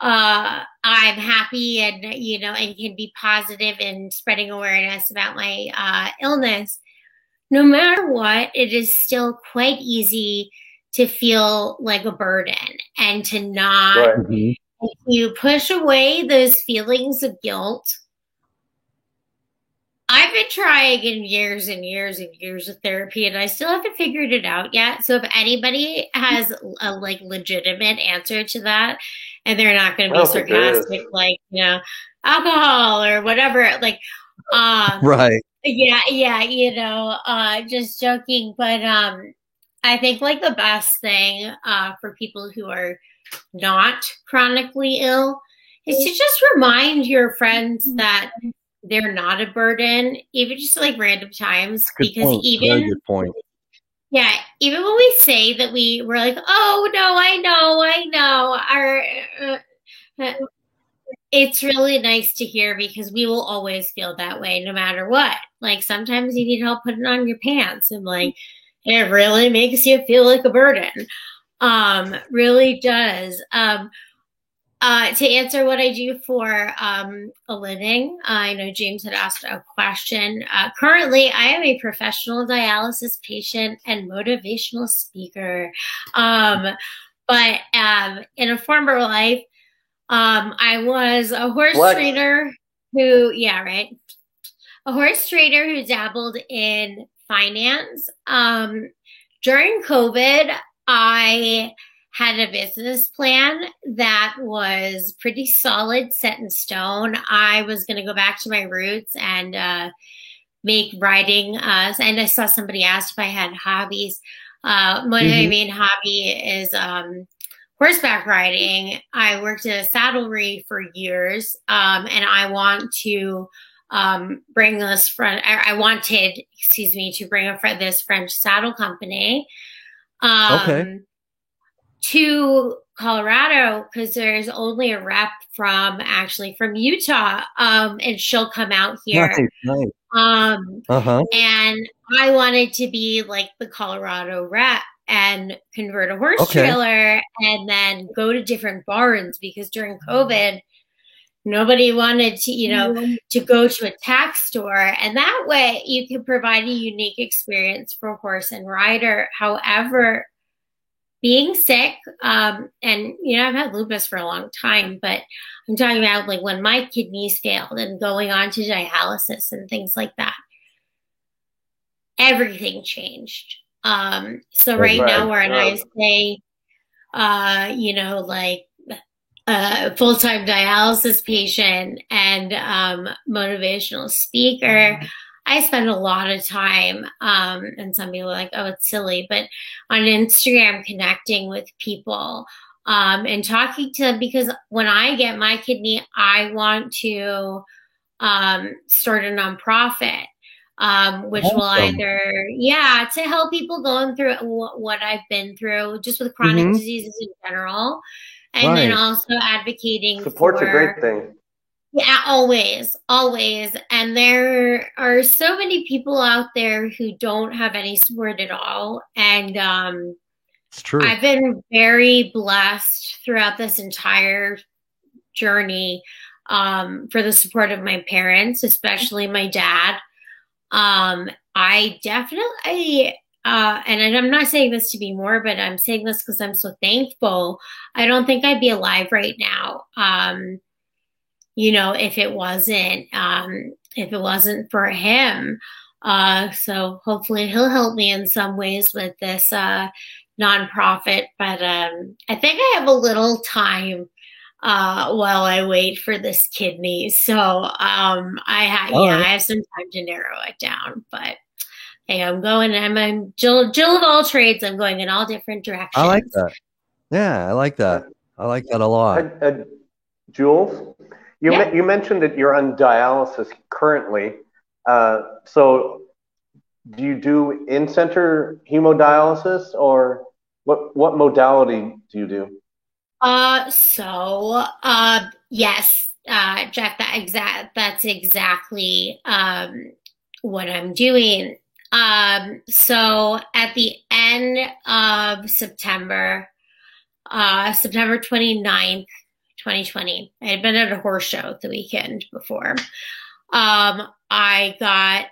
I'm happy and, and can be positive in spreading awareness about my illness. No matter what, it is still quite easy to feel like a burden and to not, Right. if you push away those feelings of guilt. I've been trying in years and years and years of therapy, and I still haven't figured it out yet. So if anybody has a legitimate answer to that, and they're not going to be sarcastic, like alcohol or whatever, right? Yeah, just joking. But I think like the best thing for people who are not chronically ill is to just remind your friends that they're not a burden, even just like random times. Because very good point. Yeah, even when we say that we're like, oh no, I know, it's really nice to hear, because we will always feel that way no matter what. Like sometimes you need help putting on your pants, and like it really makes you feel like a burden. Really does. To answer what I do for a living, I know James had asked a question. Currently, I am a professional dialysis patient and motivational speaker. But in a former life, I was a horse trainer a horse trainer who dabbled in finance. During COVID, I had a business plan that was pretty solid, set in stone. I was going to go back to my roots and make writing. And I saw somebody asked if I had hobbies. My main hobby is horseback riding. I worked at a saddlery for years, and I want to bring this I wanted, to bring this French saddle company. To Colorado, because there's only a rep from Utah, and she'll come out here. Nice. And I wanted to be like the Colorado rep and convert a horse trailer and then go to different barns, because during COVID, nobody wanted to, to go to a tack store. And that way you can provide a unique experience for horse and rider. However, being sick, and I've had lupus for a long time, but I'm talking about like when my kidneys failed and going on to dialysis and things like that, everything changed. So now when I say, full-time dialysis patient and motivational speaker, I spend a lot of time, and some people are like, oh, it's silly, but on Instagram connecting with people and talking to them, because when I get my kidney, I want to start a nonprofit, which will either, to help people going through what I've been through, just with chronic diseases in general, and then also advocating support's a great thing. Yeah, always. And there are so many people out there who don't have any support at all. And it's true. I've been very blessed throughout this entire journey for the support of my parents, especially my dad. I definitely, and I'm not saying this to be morbid, I'm saying this because I'm so thankful. I don't think I'd be alive right now. If it wasn't for him. So hopefully he'll help me in some ways with this nonprofit. But I think I have a little time while I wait for this kidney. So I have some time to narrow it down. But hey, I'm Jill of all trades. I'm going in all different directions. I like that. Yeah, I like that. I like that a lot. Jules? You mentioned that you're on dialysis currently. So do you do in-center hemodialysis, or what modality do you do? Yes, Jeff, that's exactly what I'm doing. So at the end of September 29th, 2020. I had been at a horse show the weekend before. I got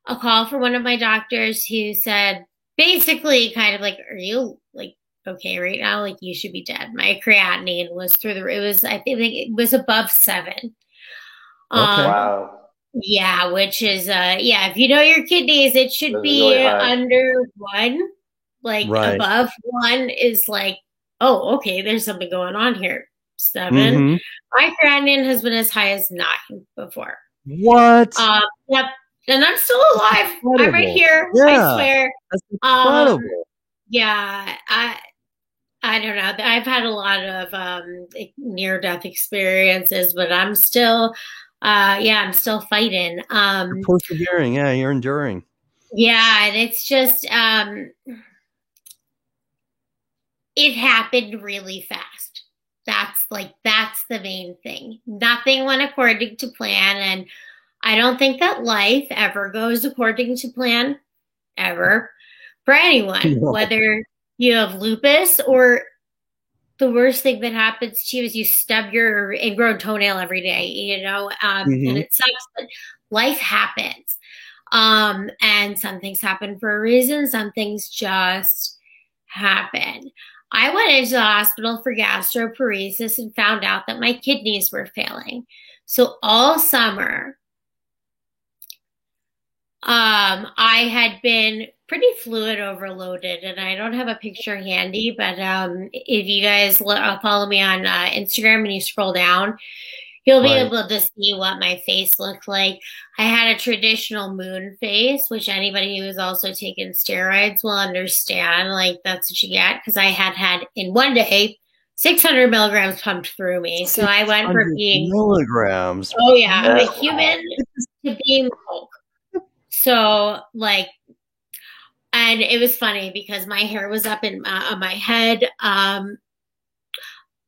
a call from one of my doctors who said, basically kind of like, are you like okay right now? Like you should be dead. My creatinine was through the, it was, I think it was above 7. Wow. Yeah, which is, yeah, if you know your kidneys, it should That's be really high. under 1. Like Right. above 1 is like, oh, okay, there's something going on here. 7. Mhm. My creatinine has been as high as 9 before. What? Yep. And I'm still alive. I'm right Incredible. here. Yeah. I swear. That's incredible. Yeah. I don't know. I've had a lot of near-death experiences, but I'm still, I'm still fighting. You're persevering. Yeah, you're enduring. Yeah, and it's just, it happened really fast. That's the main thing. Nothing went according to plan, and I don't think that life ever goes according to plan, ever, for anyone, No. whether you have lupus or the worst thing that happens to you is you stub your ingrown toenail every day, you know, and it sucks, but life happens. And some things happen for a reason. Some things just happen. I went into the hospital for gastroparesis and found out that my kidneys were failing. So all summer, I had been pretty fluid overloaded, and I don't have a picture handy, but if you guys follow me on Instagram and you scroll down, you'll be able to see what my face looked like. I had a traditional moon face, which anybody who's also taken steroids will understand. Like, that's what you get, because I had in one day 600 milligrams pumped through me. So I went from being milligrams. Oh yeah, a human to being Hulk. So like, and it was funny because my hair was up in on my head.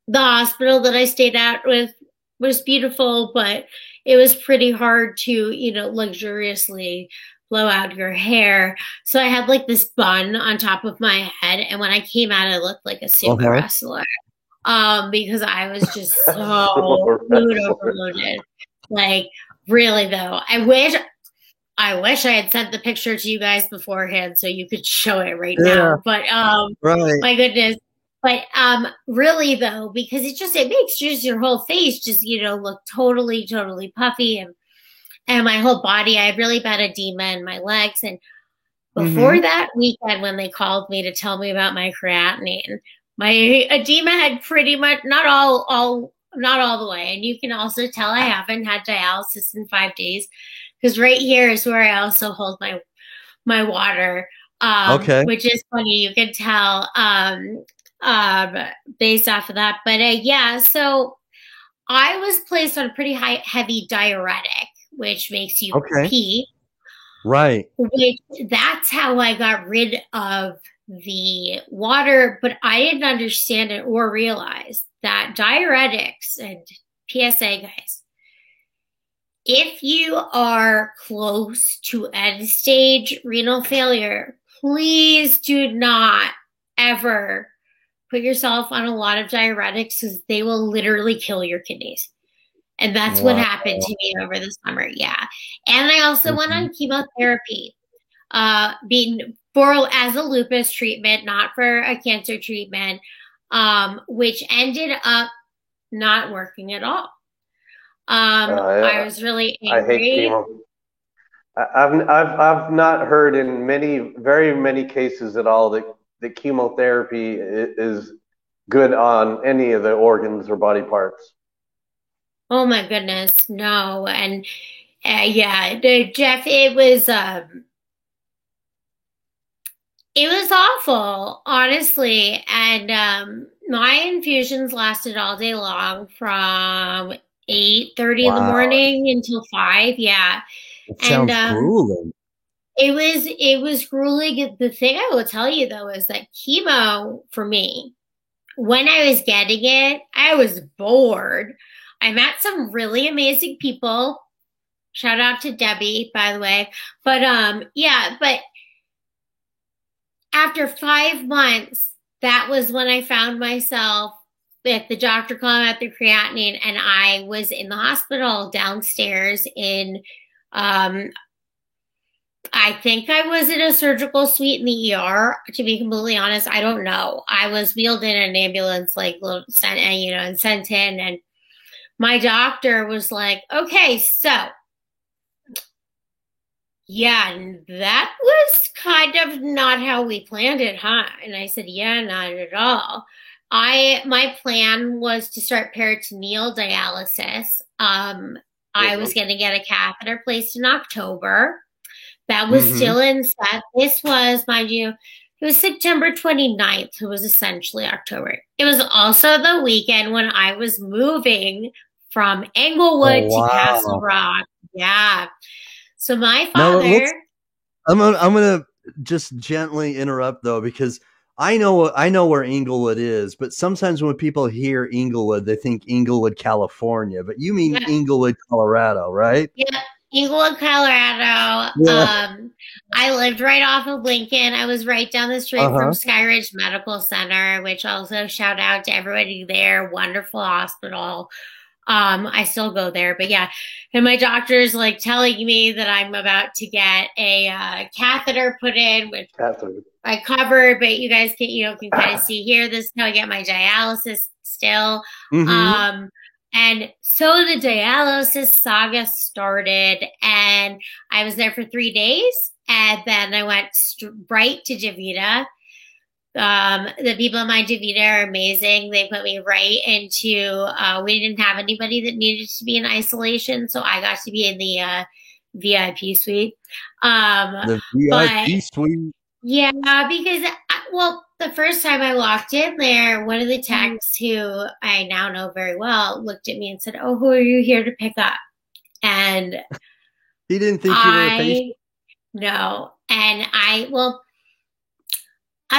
The hospital that I stayed at with was beautiful, but it was pretty hard to, you know, luxuriously blow out your hair. So I had like this bun on top of my head, and when I came out, I looked like a sumo wrestler. Because I was just so mood overloaded. Like, really though, I wish I had sent the picture to you guys beforehand so you could show it right now. But my goodness. But really though, because it makes just your whole face just, you know, look totally, totally puffy, and my whole body. I had really bad edema in my legs. And before that weekend, when they called me to tell me about my creatinine, my edema had pretty much not all the way. And you can also tell I haven't had dialysis in 5 days, because right here is where I also hold my water. Which is funny. You can tell based off of that. But yeah, so I was placed on a pretty heavy diuretic, which makes you pee. Right. That's how I got rid of the water, but I didn't understand it or realize that diuretics and PSA, guys, if you are close to end stage renal failure, please do not ever put yourself on a lot of diuretics, because they will literally kill your kidneys. And that's what happened to me over the summer. Yeah. And I also went on chemotherapy, as a lupus treatment, not for a cancer treatment, which ended up not working at all. I was really angry. I hate chemo. I've not heard in very many cases at all that the chemotherapy is good on any of the organs or body parts. Oh my goodness, no. And Jeff, it was awful, honestly. And my infusions lasted all day long, from 8:30 in the morning until 5. Yeah. It sounds grueling. It was grueling. The thing I will tell you though is that chemo, for me, when I was getting it, I was bored. I met some really amazing people. Shout out to Debbie, by the way. But but after 5 months, that was when I found myself with the doctor calling out the creatinine, and I was in the hospital downstairs in, I think I was in a surgical suite in the ER, to be completely honest. I don't know. I was wheeled in an ambulance, like, sent in, and my doctor was like, okay, so, yeah, that was kind of not how we planned it, huh? And I said, yeah, not at all. My plan was to start peritoneal dialysis. I was going to get a catheter placed in October. That was still in set. This was, mind you, it was September 29th. It was essentially October. It was also the weekend when I was moving from Englewood to Castle Rock. Yeah. So my father. I'm gonna just gently interrupt though, because I know where Englewood is, but sometimes when people hear Englewood, they think Englewood, California. But you mean Englewood, Colorado, right? Yeah. Englewood, Colorado. Yeah. I lived right off of Lincoln. I was right down the street from Skyridge Medical Center, which also shout out to everybody there. Wonderful hospital. I still go there, but yeah. And my doctor's like telling me that I'm about to get a catheter put in, which I covered, but you guys can kind of see here. This is how I get my dialysis still. And so the dialysis saga started, and I was there for 3 days, and then I went right to DaVita. The people in my DaVita are amazing. They put me right into, we didn't have anybody that needed to be in isolation, so I got to be in the VIP suite. The VIP suite? Yeah, because, the first time I walked in there, one of the techs who I now know very well looked at me and said, "Oh, who are you here to pick up?" And he didn't think you were a patient? No. And I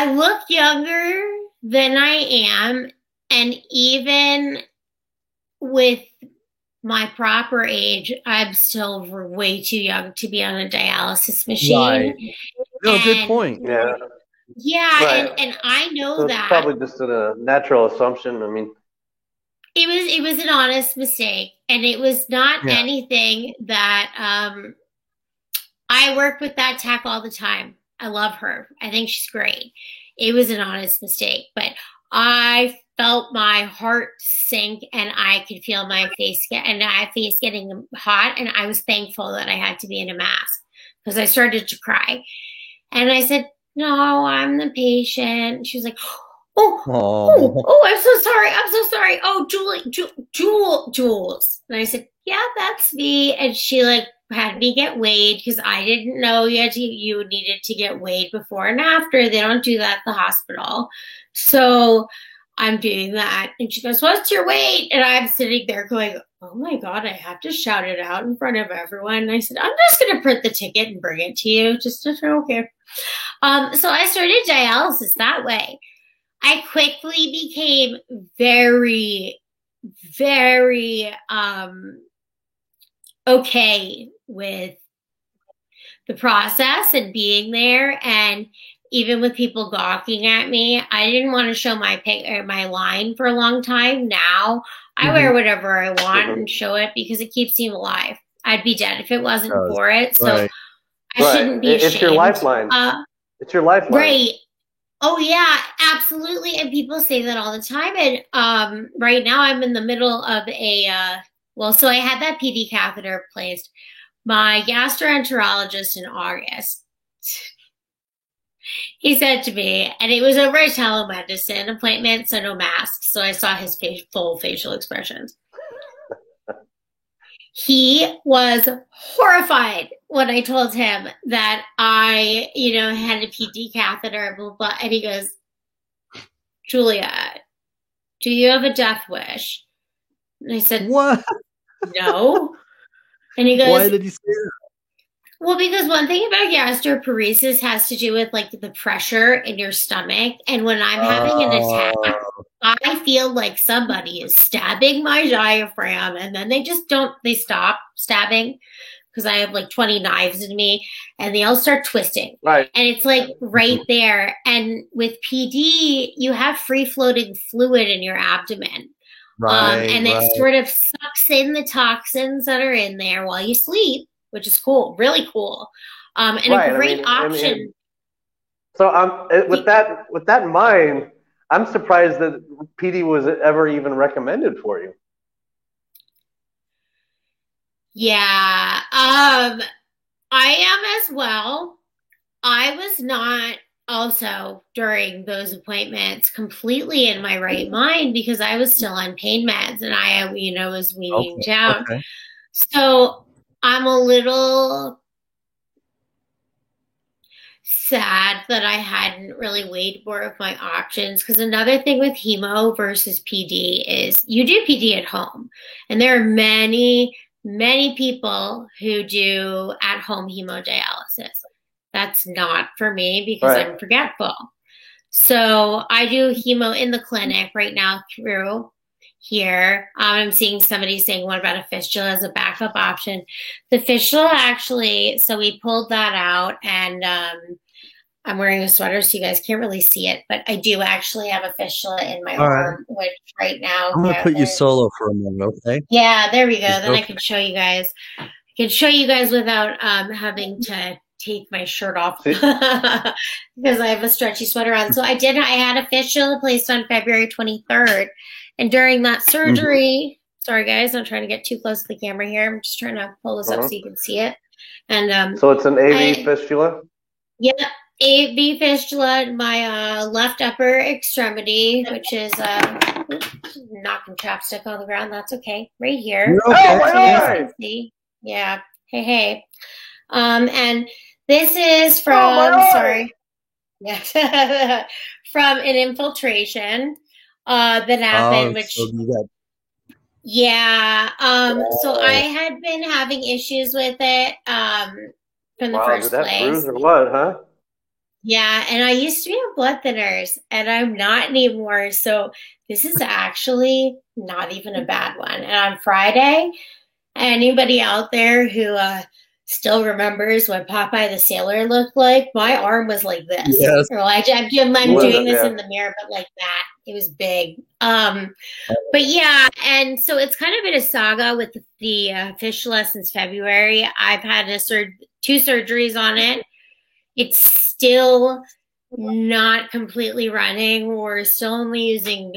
look younger than I am. And even with my proper age, I'm still way too young to be on a dialysis machine. Right. No, good point. Yeah. Yeah, right. and I know so that. It's probably just a natural assumption. I mean, it was an honest mistake, and it was not anything that I work with that tech all the time. I love her. I think she's great. It was an honest mistake, but I felt my heart sink, and I could feel my face getting hot, and I was thankful that I had to be in a mask because I started to cry, and I said, "No, I'm the patient." She was like, oh, I'm so sorry. Oh, Jules. And I said, "Yeah, that's me." And she had me get weighed because I didn't know you needed to get weighed before and after. They don't do that at the hospital. So I'm doing that. And she goes, "What's your weight?" And I'm sitting there going, oh my God, I have to shout it out in front of everyone. And I said, "I'm just going to print the ticket and bring it to you. Just to don't care." So I started dialysis that way. I quickly became very, very okay with the process and being there. And even with people gawking at me, I didn't want to show my line for a long time. Now I wear whatever I want and show it because it keeps me alive. I'd be dead if it wasn't for it. So I shouldn't be ashamed. It's your lifeline. It's your lifeline. Right. Oh, yeah, absolutely. And people say that all the time. And right now I'm in the middle of so I had that PD catheter placed. My gastroenterologist in August, he said to me, and it was over a telemedicine appointment, so no masks. So I saw his full facial expressions. He was horrified when I told him that I, had a PD catheter, blah, blah. And he goes, "Julia, do you have a death wish?" And I said, "What? No." And he goes, "Why did he say that?" Well, because one thing about gastroparesis has to do with the pressure in your stomach. And when I'm having an attack, I feel like somebody is stabbing my diaphragm, and then they stop stabbing because I have like 20 knives in me, and they all start twisting. Right. And it's like right there. And with PD, you have free floating fluid in your abdomen. And it sort of sucks in the toxins that are in there while you sleep, which is cool, really cool. And a great option. So with that in mind, I'm surprised that PD was ever even recommended for you. Yeah, I am as well. I was not also during those appointments completely in my right mind because I was still on pain meds and I, was weaning down. Okay. So I'm a little sad that I hadn't really weighed more of my options, because another thing with hemo versus PD is you do PD at home, and there are many people who do at-home hemodialysis. That's not for me because I'm forgetful. So I do hemo in the clinic right now through here. I'm seeing somebody saying, what about a fistula as a backup option? The fistula actually, so we pulled that out, and I'm wearing a sweater so you guys can't really see it, but I do actually have a fistula in my arm, which right now. I'm going to put you solo for a moment, okay? Yeah, there we go. Then I can show you guys. I can show you guys without having to take my shirt off because I have a stretchy sweater on. So I had a fistula placed on February 23rd. And during that surgery, sorry guys, I'm trying to get too close to the camera here. I'm just trying to pull this up so you can see it. And so it's an AV fistula? Yeah, AV fistula in my left upper extremity, which is knocking chapstick on the ground. That's okay. Right here. Oh my God! Yeah. Hey. And this is from from an infiltration that happened, which so I had been having issues with it from the first place. Bruise or what, huh? Yeah, and I used to be on blood thinners, and I'm not anymore. So this is actually not even a bad one. And on Friday, anybody out there who still remembers what Popeye the Sailor looked like, my arm was like this. Yes. Or I'm doing this in the mirror, but like that. It was big. But yeah, and so it's kind of been a saga with the fistula since February. I've had 2 surgeries on it. It's still not completely running. We're still only using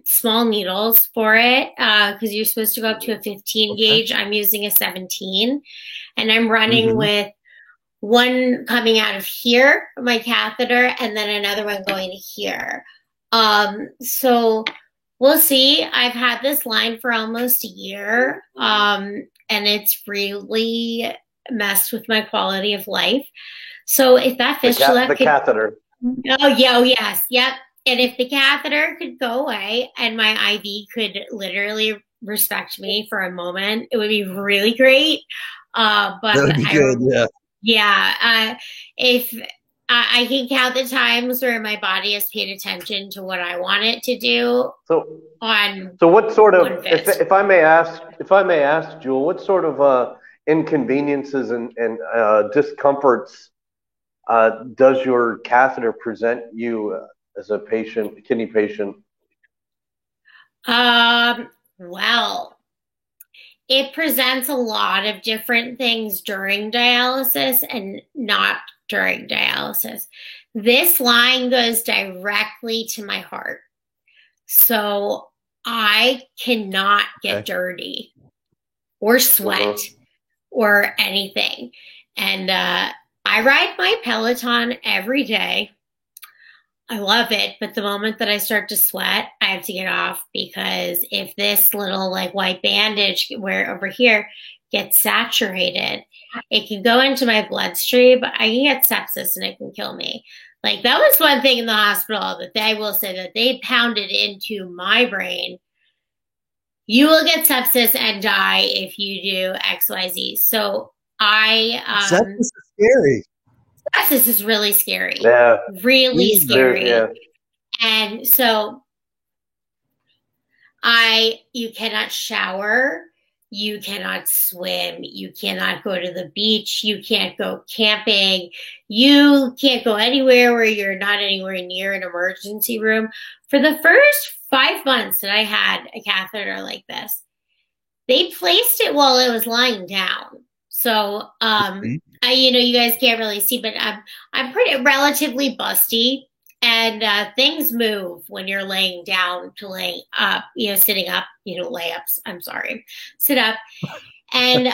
small needles for it because you're supposed to go up to a 15 gauge. I'm using a 17, and I'm running with one coming out of here, my catheter, and then another one going to here. So we'll see. I've had this line for almost a year, and it's really messed with my quality of life. So if that fistula the catheter. Yes. Yep. And if the catheter could go away and my IV could literally respect me for a moment, it would be really great. But that would be good, if I can count the times where my body has paid attention to what I want it to do. So what sort of, if I may ask, Jewel, what sort of inconveniences and discomforts does your catheter present you as a patient, kidney patient? Well, it presents a lot of different things during dialysis and not during dialysis. This line goes directly to my heart. So I cannot get dirty or sweat or anything. And I ride my Peloton every day. I love it, but the moment that I start to sweat, I have to get off, because if this little white bandage over here gets saturated, it can go into my bloodstream. I can get sepsis and it can kill me. That was one thing in the hospital that they will say that they pounded into my brain. You will get sepsis and die if you do XYZ. So sepsis is scary. Sepsis is really scary. Yeah. Really scary. Yeah. And so you cannot shower. You cannot swim. You cannot go to the beach. You can't go camping. You can't go anywhere where you're not anywhere near an emergency room. For the first 5 months that I had a catheter like this, they placed it while it was lying down. So, you guys can't really see, but I'm pretty relatively busty, and things move when you're laying down to lay up, sitting up, layups. I'm sorry, sit up, and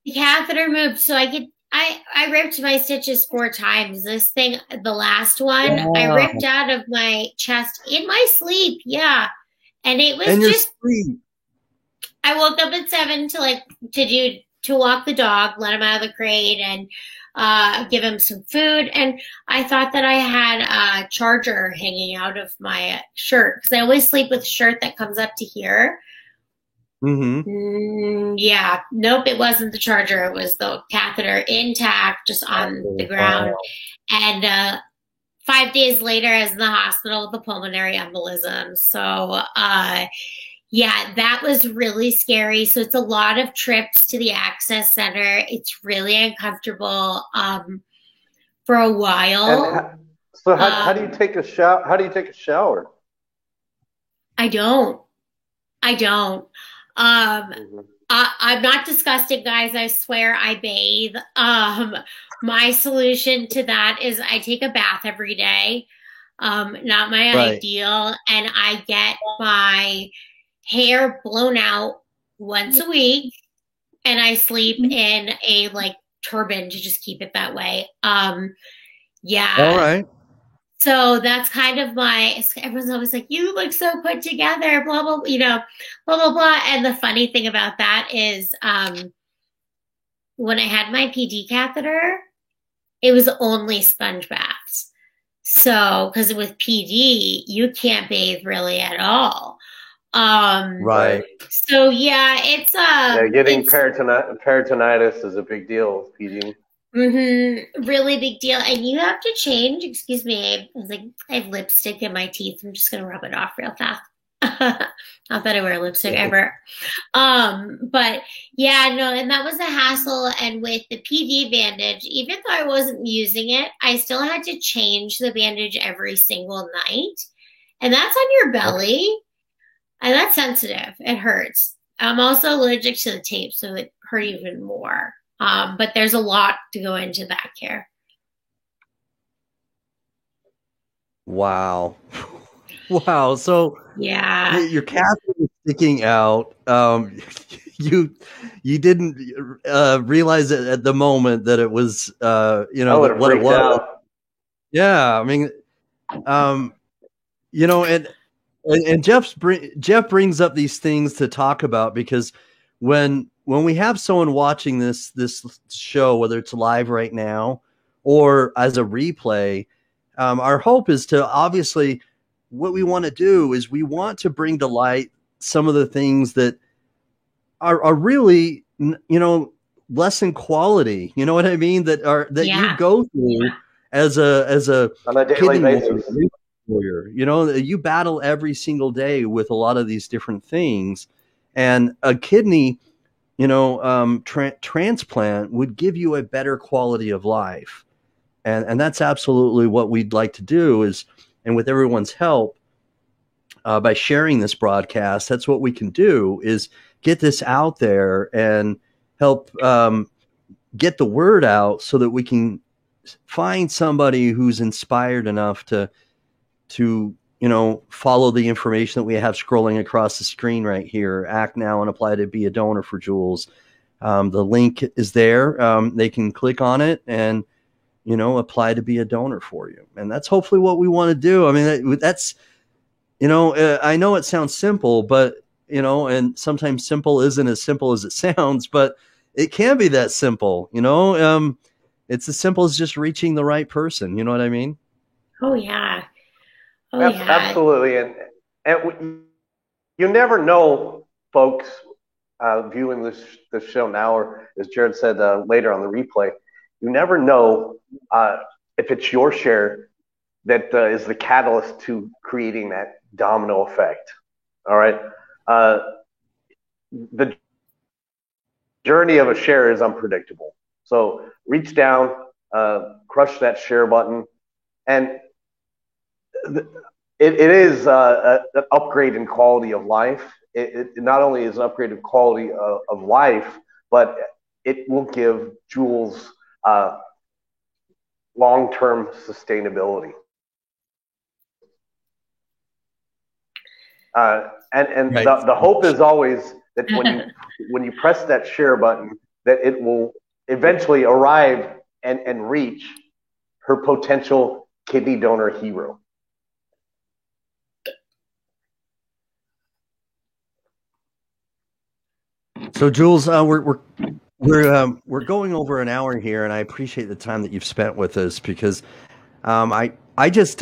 the catheter moved, so I ripped my stitches 4 times. This thing, the last one, I ripped out of my chest in my sleep. Yeah, and it was just. Sleep. I woke up at 7 to walk the dog, let him out of the crate, and give him some food. And I thought that I had a charger hanging out of my shirt, because I always sleep with a shirt that comes up to here. Yeah, nope, it wasn't the charger. It was the catheter intact, just on the ground. And 5 days later, I was in the hospital with a pulmonary embolism. So, yeah, that was really scary. So it's a lot of trips to the access center. It's really uncomfortable for a while. How do you take a shower? How do you take a shower? I don't. I'm not disgusting, guys. I swear I bathe. My solution to that is I take a bath every day. Not my ideal. And I get my hair blown out once a week, and I sleep in a turban to just keep it that way. Yeah. All right. So that's kind of everyone's always like, you look so put together, blah, blah, blah, blah, blah. And the funny thing about that is, when I had my PD catheter, it was only sponge baths. So, because with PD, you can't bathe really at all. Right. So yeah, it's getting peritonitis is a big deal with PD. Really big deal. And you have to change. Excuse me. I have lipstick in my teeth. I'm just gonna rub it off real fast. Not that I wear lipstick ever. But yeah, no, and that was a hassle. And with the PD bandage, even though I wasn't using it, I still had to change the bandage every single night. And that's on your belly. And that's sensitive. It hurts. I'm also allergic to the tape, so it hurt even more. But there's a lot to go into that care. Wow. Wow. So yeah, your catheter is sticking out. You didn't realize it at the moment that it was what it was. Out. Yeah, I mean, and Jeff brings up these things to talk about, because when we have someone watching this show, whether it's live right now or as a replay, our hope is to, obviously, what we want to do is we want to bring to light some of the things that are really, less in quality. You know what I mean? That you go through as a on a daily basis. Warrior. You battle every single day with a lot of these different things, and a kidney, transplant would give you a better quality of life. And that's absolutely what we'd like to do is, and with everyone's help, by sharing this broadcast, that's what we can do, is get this out there and help get the word out so that we can find somebody who's inspired enough to follow the information that we have scrolling across the screen right here. Act now and apply to be a donor for Jules. The link is there. They can click on it and, apply to be a donor for you. And that's hopefully what we want to do. I mean, that's, I know it sounds simple, but, and sometimes simple isn't as simple as it sounds, but it can be that simple, it's as simple as just reaching the right person. You know what I mean? Oh, yeah. Absolutely. And you never know, folks, viewing this show now, or as Jared said later on the replay, you never know if it's your share that is the catalyst to creating that domino effect. All right. The journey of a share is unpredictable. So reach down, crush that share button, and it is an upgrade in quality of life. It not only is an upgrade in quality of life, but it will give Jules long-term sustainability. And right. the hope is always that when you press that share button, that it will eventually arrive and reach her potential kidney donor hero. So Jules, we're going over an hour here, and I appreciate the time that you've spent with us, because I just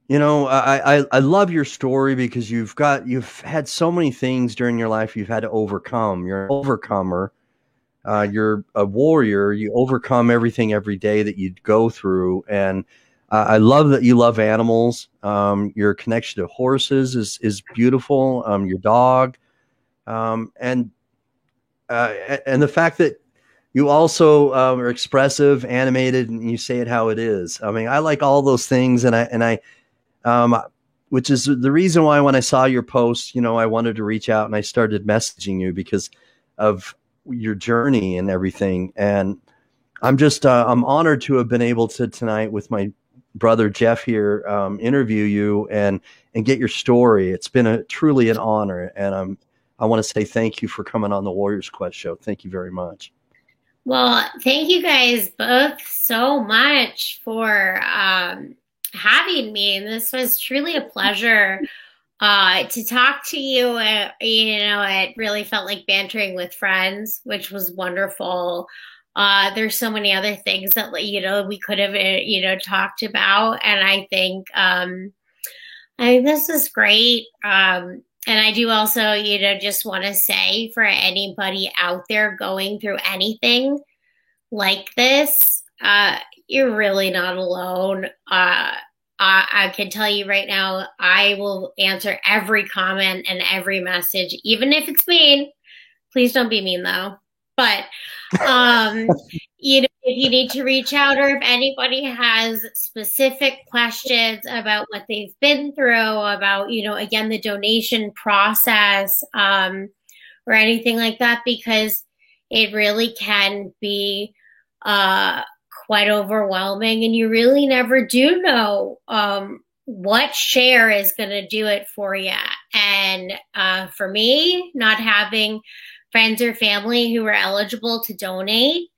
you know, I love your story, because you've had so many things during your life you've had to overcome. You're an overcomer. You're a warrior. You overcome everything every day that you go through, and I love that you love animals. Your connection to horses is beautiful. Your dog. And the fact that you also are expressive, animated, and you say it how it is. I mean, I like all those things, and I which is the reason why when I saw your post, you know, I wanted to reach out and I started messaging you because of your journey and everything. And I'm just I'm honored to have been able to tonight with my brother Jeff here interview you and get your story. It's been truly an honor, and I want to say thank you for coming on the Warriors Quest show. Thank you very much. Well, thank you guys both so much for having me. And this was truly a pleasure to talk to you. You know, it really felt like bantering with friends, which was wonderful. There's so many other things that, you know, we could have, you know, talked about. And I think this is great. And I do also, you know, just want to say for anybody out there going through anything like this, you're really not alone. I can tell you right now, I will answer every comment and every message, even if it's mean. Please don't be mean though. But, you know, if you need to reach out, or if anybody has specific questions about what they've been through, about, you know, again, the donation process, or anything like that, because it really can be quite overwhelming, and you really never do know what share is going to do it for you. And for me, not having friends or family who are eligible to donate,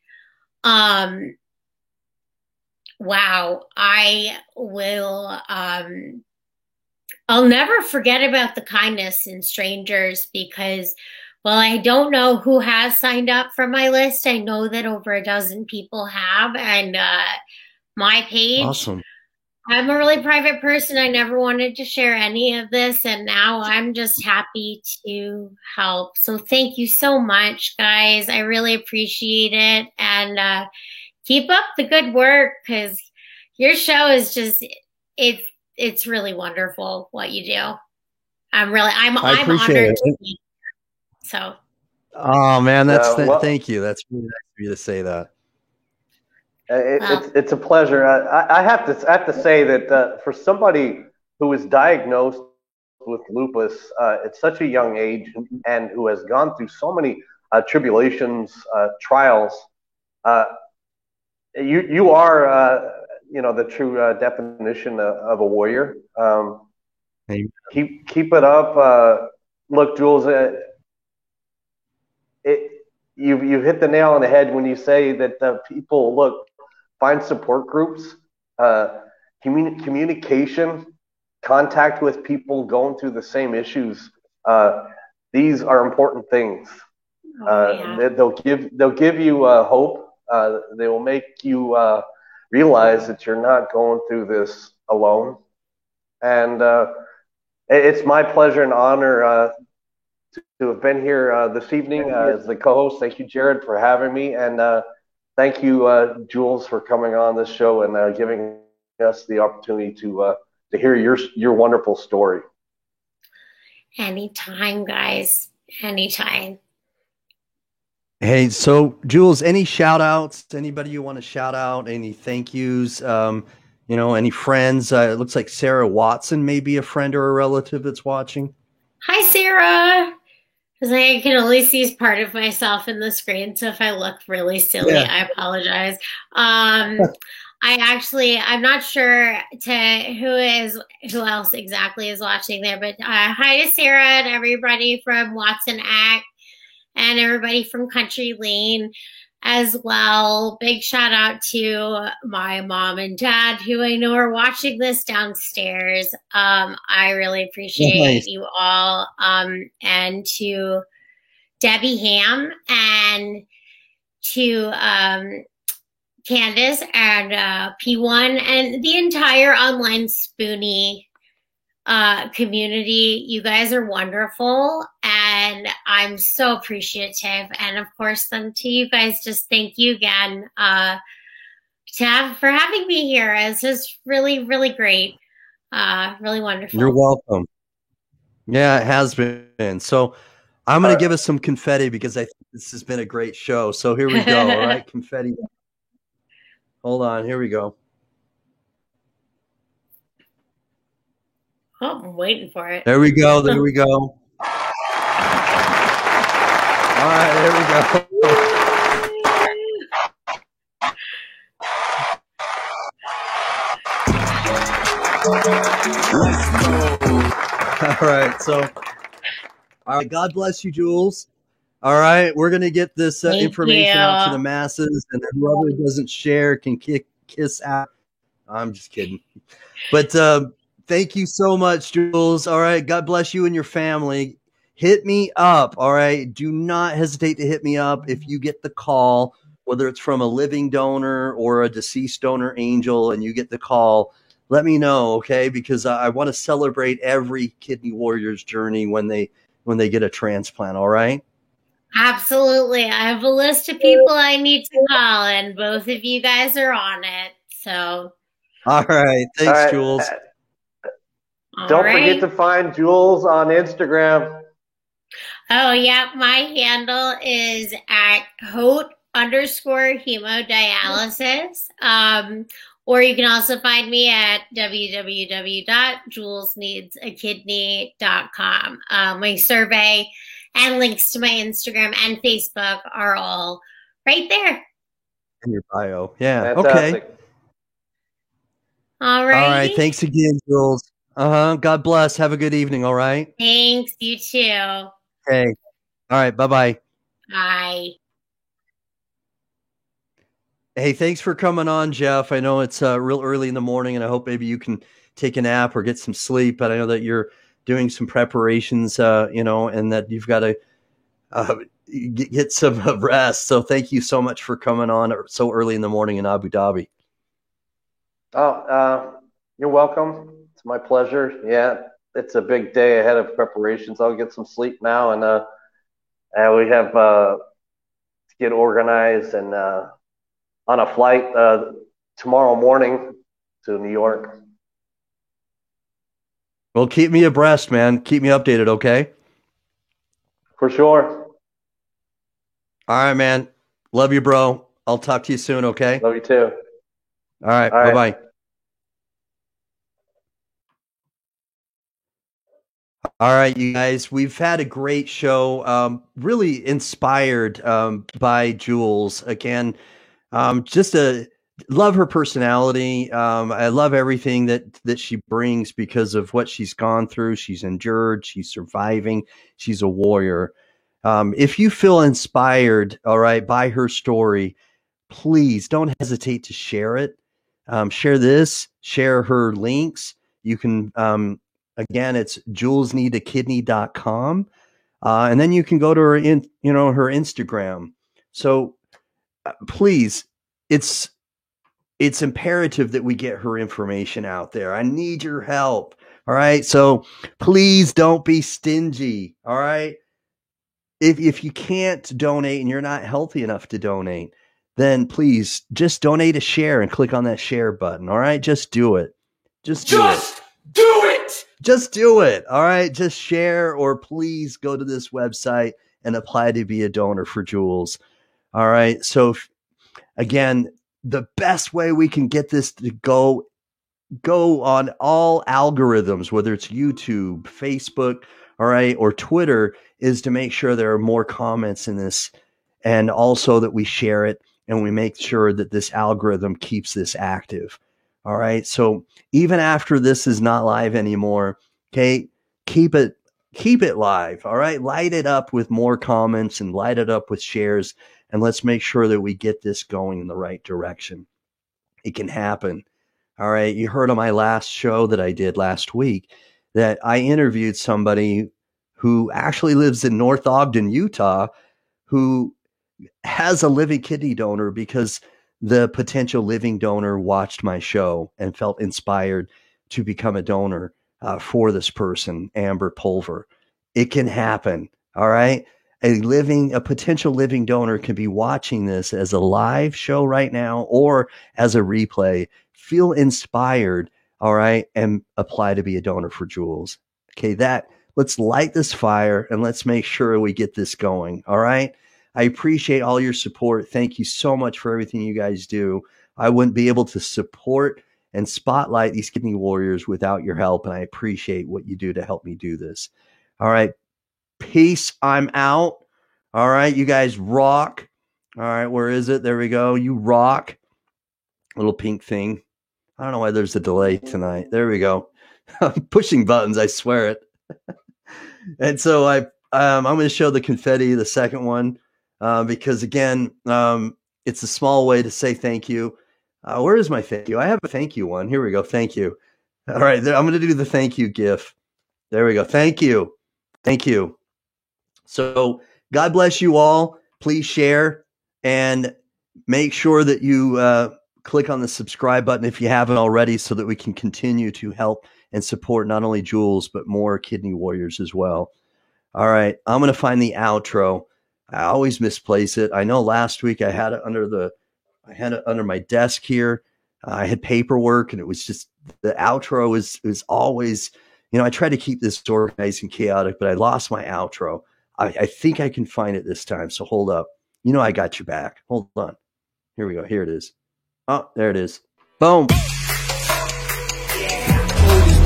wow, I will, I'll never forget about the kindness in strangers, because, well, I don't know who has signed up for my list. I know that over a dozen people have, and my page. Awesome. I'm a really private person. I never wanted to share any of this, and now I'm just happy to help. So thank you so much, guys. I really appreciate it, and keep up the good work, because your show is just it's really wonderful what you do. I'm honored to be here. So. Oh man, thank you. That's really nice of you to say that. It's a pleasure. I have to say that for somebody who is diagnosed with lupus at such a young age, and who has gone through so many tribulations, trials, you are you know, the true definition of a warrior. Keep it up. Look, Jules, you hit the nail on the head when you say that people find support groups, communication, contact with people going through the same issues. These are important things. They'll give you hope. They will make you realize that you're not going through this alone. And it's my pleasure and honor to have been here this evening as the co-host. Thank you, Jared, for having me, and thank you, Jules, for coming on this show and giving us the opportunity to hear your wonderful story. Anytime, guys. Anytime. Hey, so Jules, any shout outs? Anybody you want to shout out? Any thank yous? Any friends? It looks like Sarah Watson may be a friend or a relative that's watching. Hi, Sarah. Because I can only see part of myself in the screen, so if I look really silly, I apologize. I'm not sure who else exactly is watching there, but hi to Sarah and everybody from Watson Act and everybody from Country Lane as well. Big shout out to my mom and dad, who I know are watching this downstairs. I really appreciate you all. And to Debbie Ham and to Candace and P1 and the entire online Spoonie community. You guys are wonderful, and I'm so appreciative. And of course, to you guys, just thank you again for having me here. It's just really, really great. Really wonderful. You're welcome. Yeah, it has been. So I'm going to give us some confetti because I think this has been a great show. So here we go. All right, confetti. Hold on. Here we go. Oh, I'm waiting for it. There we go. There we go. All right, there we go. All right, so all right, God bless you, Jules. All right, we're gonna get this information out to the masses, and whoever doesn't share can kiss out. I'm just kidding, but thank you so much, Jules. All right, God bless you and your family. Hit me up. All right, do not hesitate to hit me up if you get the call, whether it's from a living donor or a deceased donor angel, and you get the call. Let me know, okay? Because I want to celebrate every kidney warrior's journey when they get a transplant. All right. Absolutely. I have a list of people I need to call, and both of you guys are on it. So. All right. Thanks, Jules. Don't forget to find Jules on Instagram. Oh, yeah. My handle is at Hote_hemodialysis. Or you can also find me at www.julesneedsaKidney.com. My survey and links to my Instagram and Facebook are all right there. In your bio. Yeah. Fantastic. Okay. All right. All right. Thanks again, Jules. God bless. Have a good evening. All right. Thanks. You too. Okay. All right. Bye-bye. Bye. Hey, thanks for coming on, Jeff. I know it's real early in the morning, and I hope maybe you can take a nap or get some sleep. But I know that you're doing some preparations, and that you've got to get some rest. So thank you so much for coming on so early in the morning in Abu Dhabi. Oh, you're welcome. It's my pleasure. Yeah, it's a big day ahead of preparations. I'll get some sleep now, and we have to get organized and on a flight tomorrow morning to New York. Well, keep me abreast, man. Keep me updated, okay? For sure. All right, man. Love you, bro. I'll talk to you soon, okay? Love you too. All right. Bye-bye. All right, you guys. We've had a great show. Really inspired by Jules. Again, just love her personality. I love everything that she brings because of what she's gone through. She's endured. She's surviving. She's a warrior. If you feel inspired, all right, by her story, please don't hesitate to share it. Share this. Share her links. You can, again, it's julesneedakidney.com. And then you can go to her her Instagram. So please, it's imperative that we get her information out there. I need your help. All right. So please don't be stingy. All right. If you can't donate and you're not healthy enough to donate, then please just donate a share and click on that share button. All right. Just do it. Just do it. Just do it. All right. Just share, or please go to this website and apply to be a donor for Jules. All right. So again, the best way we can get this to go on all algorithms, whether it's YouTube, Facebook, all right, or Twitter, is to make sure there are more comments in this, and also that we share it and we make sure that this algorithm keeps this active. All right. So even after this is not live anymore, okay, keep it live. All right. Light it up with more comments and light it up with shares. And let's make sure that we get this going in the right direction. It can happen. All right. You heard on my last show that I did last week that I interviewed somebody who actually lives in North Ogden, Utah, who has a living kidney donor because the potential living donor watched my show and felt inspired to become a donor for this person, Amber Pulver. It can happen. All right. A potential living donor can be watching this as a live show right now or as a replay, feel inspired, all right, and apply to be a donor for Jules. Okay, let's light this fire and let's make sure we get this going, all right? I appreciate all your support. Thank you so much for everything you guys do. I wouldn't be able to support and spotlight these kidney warriors without your help, and I appreciate what you do to help me do this. All right. Peace. I'm out. All right. You guys rock. All right. Where is it? There we go. You rock. Little pink thing. I don't know why there's a delay tonight. There we go. I'm pushing buttons. I swear it. And so I'm going to show the confetti, the second one, because again, it's a small way to say thank you. Where is my thank you? I have a thank you one. Here we go. Thank you. All right. I'm going to do the thank you GIF. There we go. Thank you. Thank you. So God bless you all. Please share and make sure that you click on the subscribe button if you haven't already so that we can continue to help and support not only Jules, but more kidney warriors as well. All right. I'm going to find the outro. I always misplace it. I know last week I had it under my desk here. I had paperwork and it was just, the outro is always, I try to keep this organized and chaotic, but I lost my outro. I think I can find it this time. So hold up. I got your back. Hold on. Here we go. Here it is. Oh, there it is. Boom.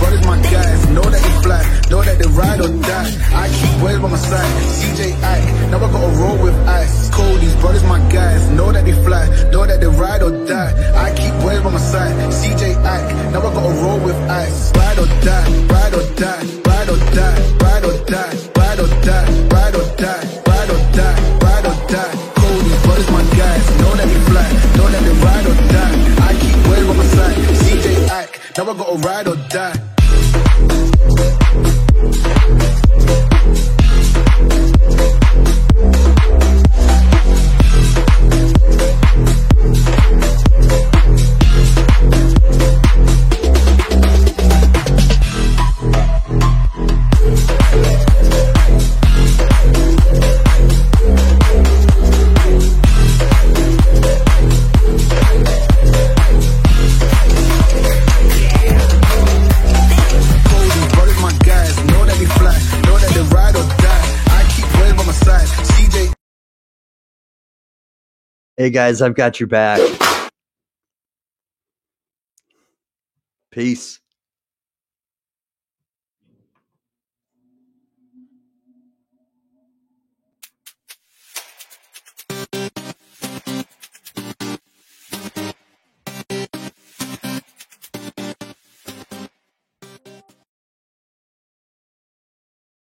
Brothers, my guys, know that they fly, know that they ride or die. I keep boys by my side, CJ Ike, now I gotta roll with ice. Cody's brothers, my guys, know that they fly, know that they ride or die. I keep boys by my side, CJ Ike, now I gotta roll with ice. Ride or die, ride or die, ride or die, ride or die, ride or die, ride or die, ride or die, ride or die. Cody's brothers, my guys, know that they fly, know that they ride or die. I keep boys by my side, CJ Ike, now I gotta ride or die. Hey guys, I've got your back. Peace.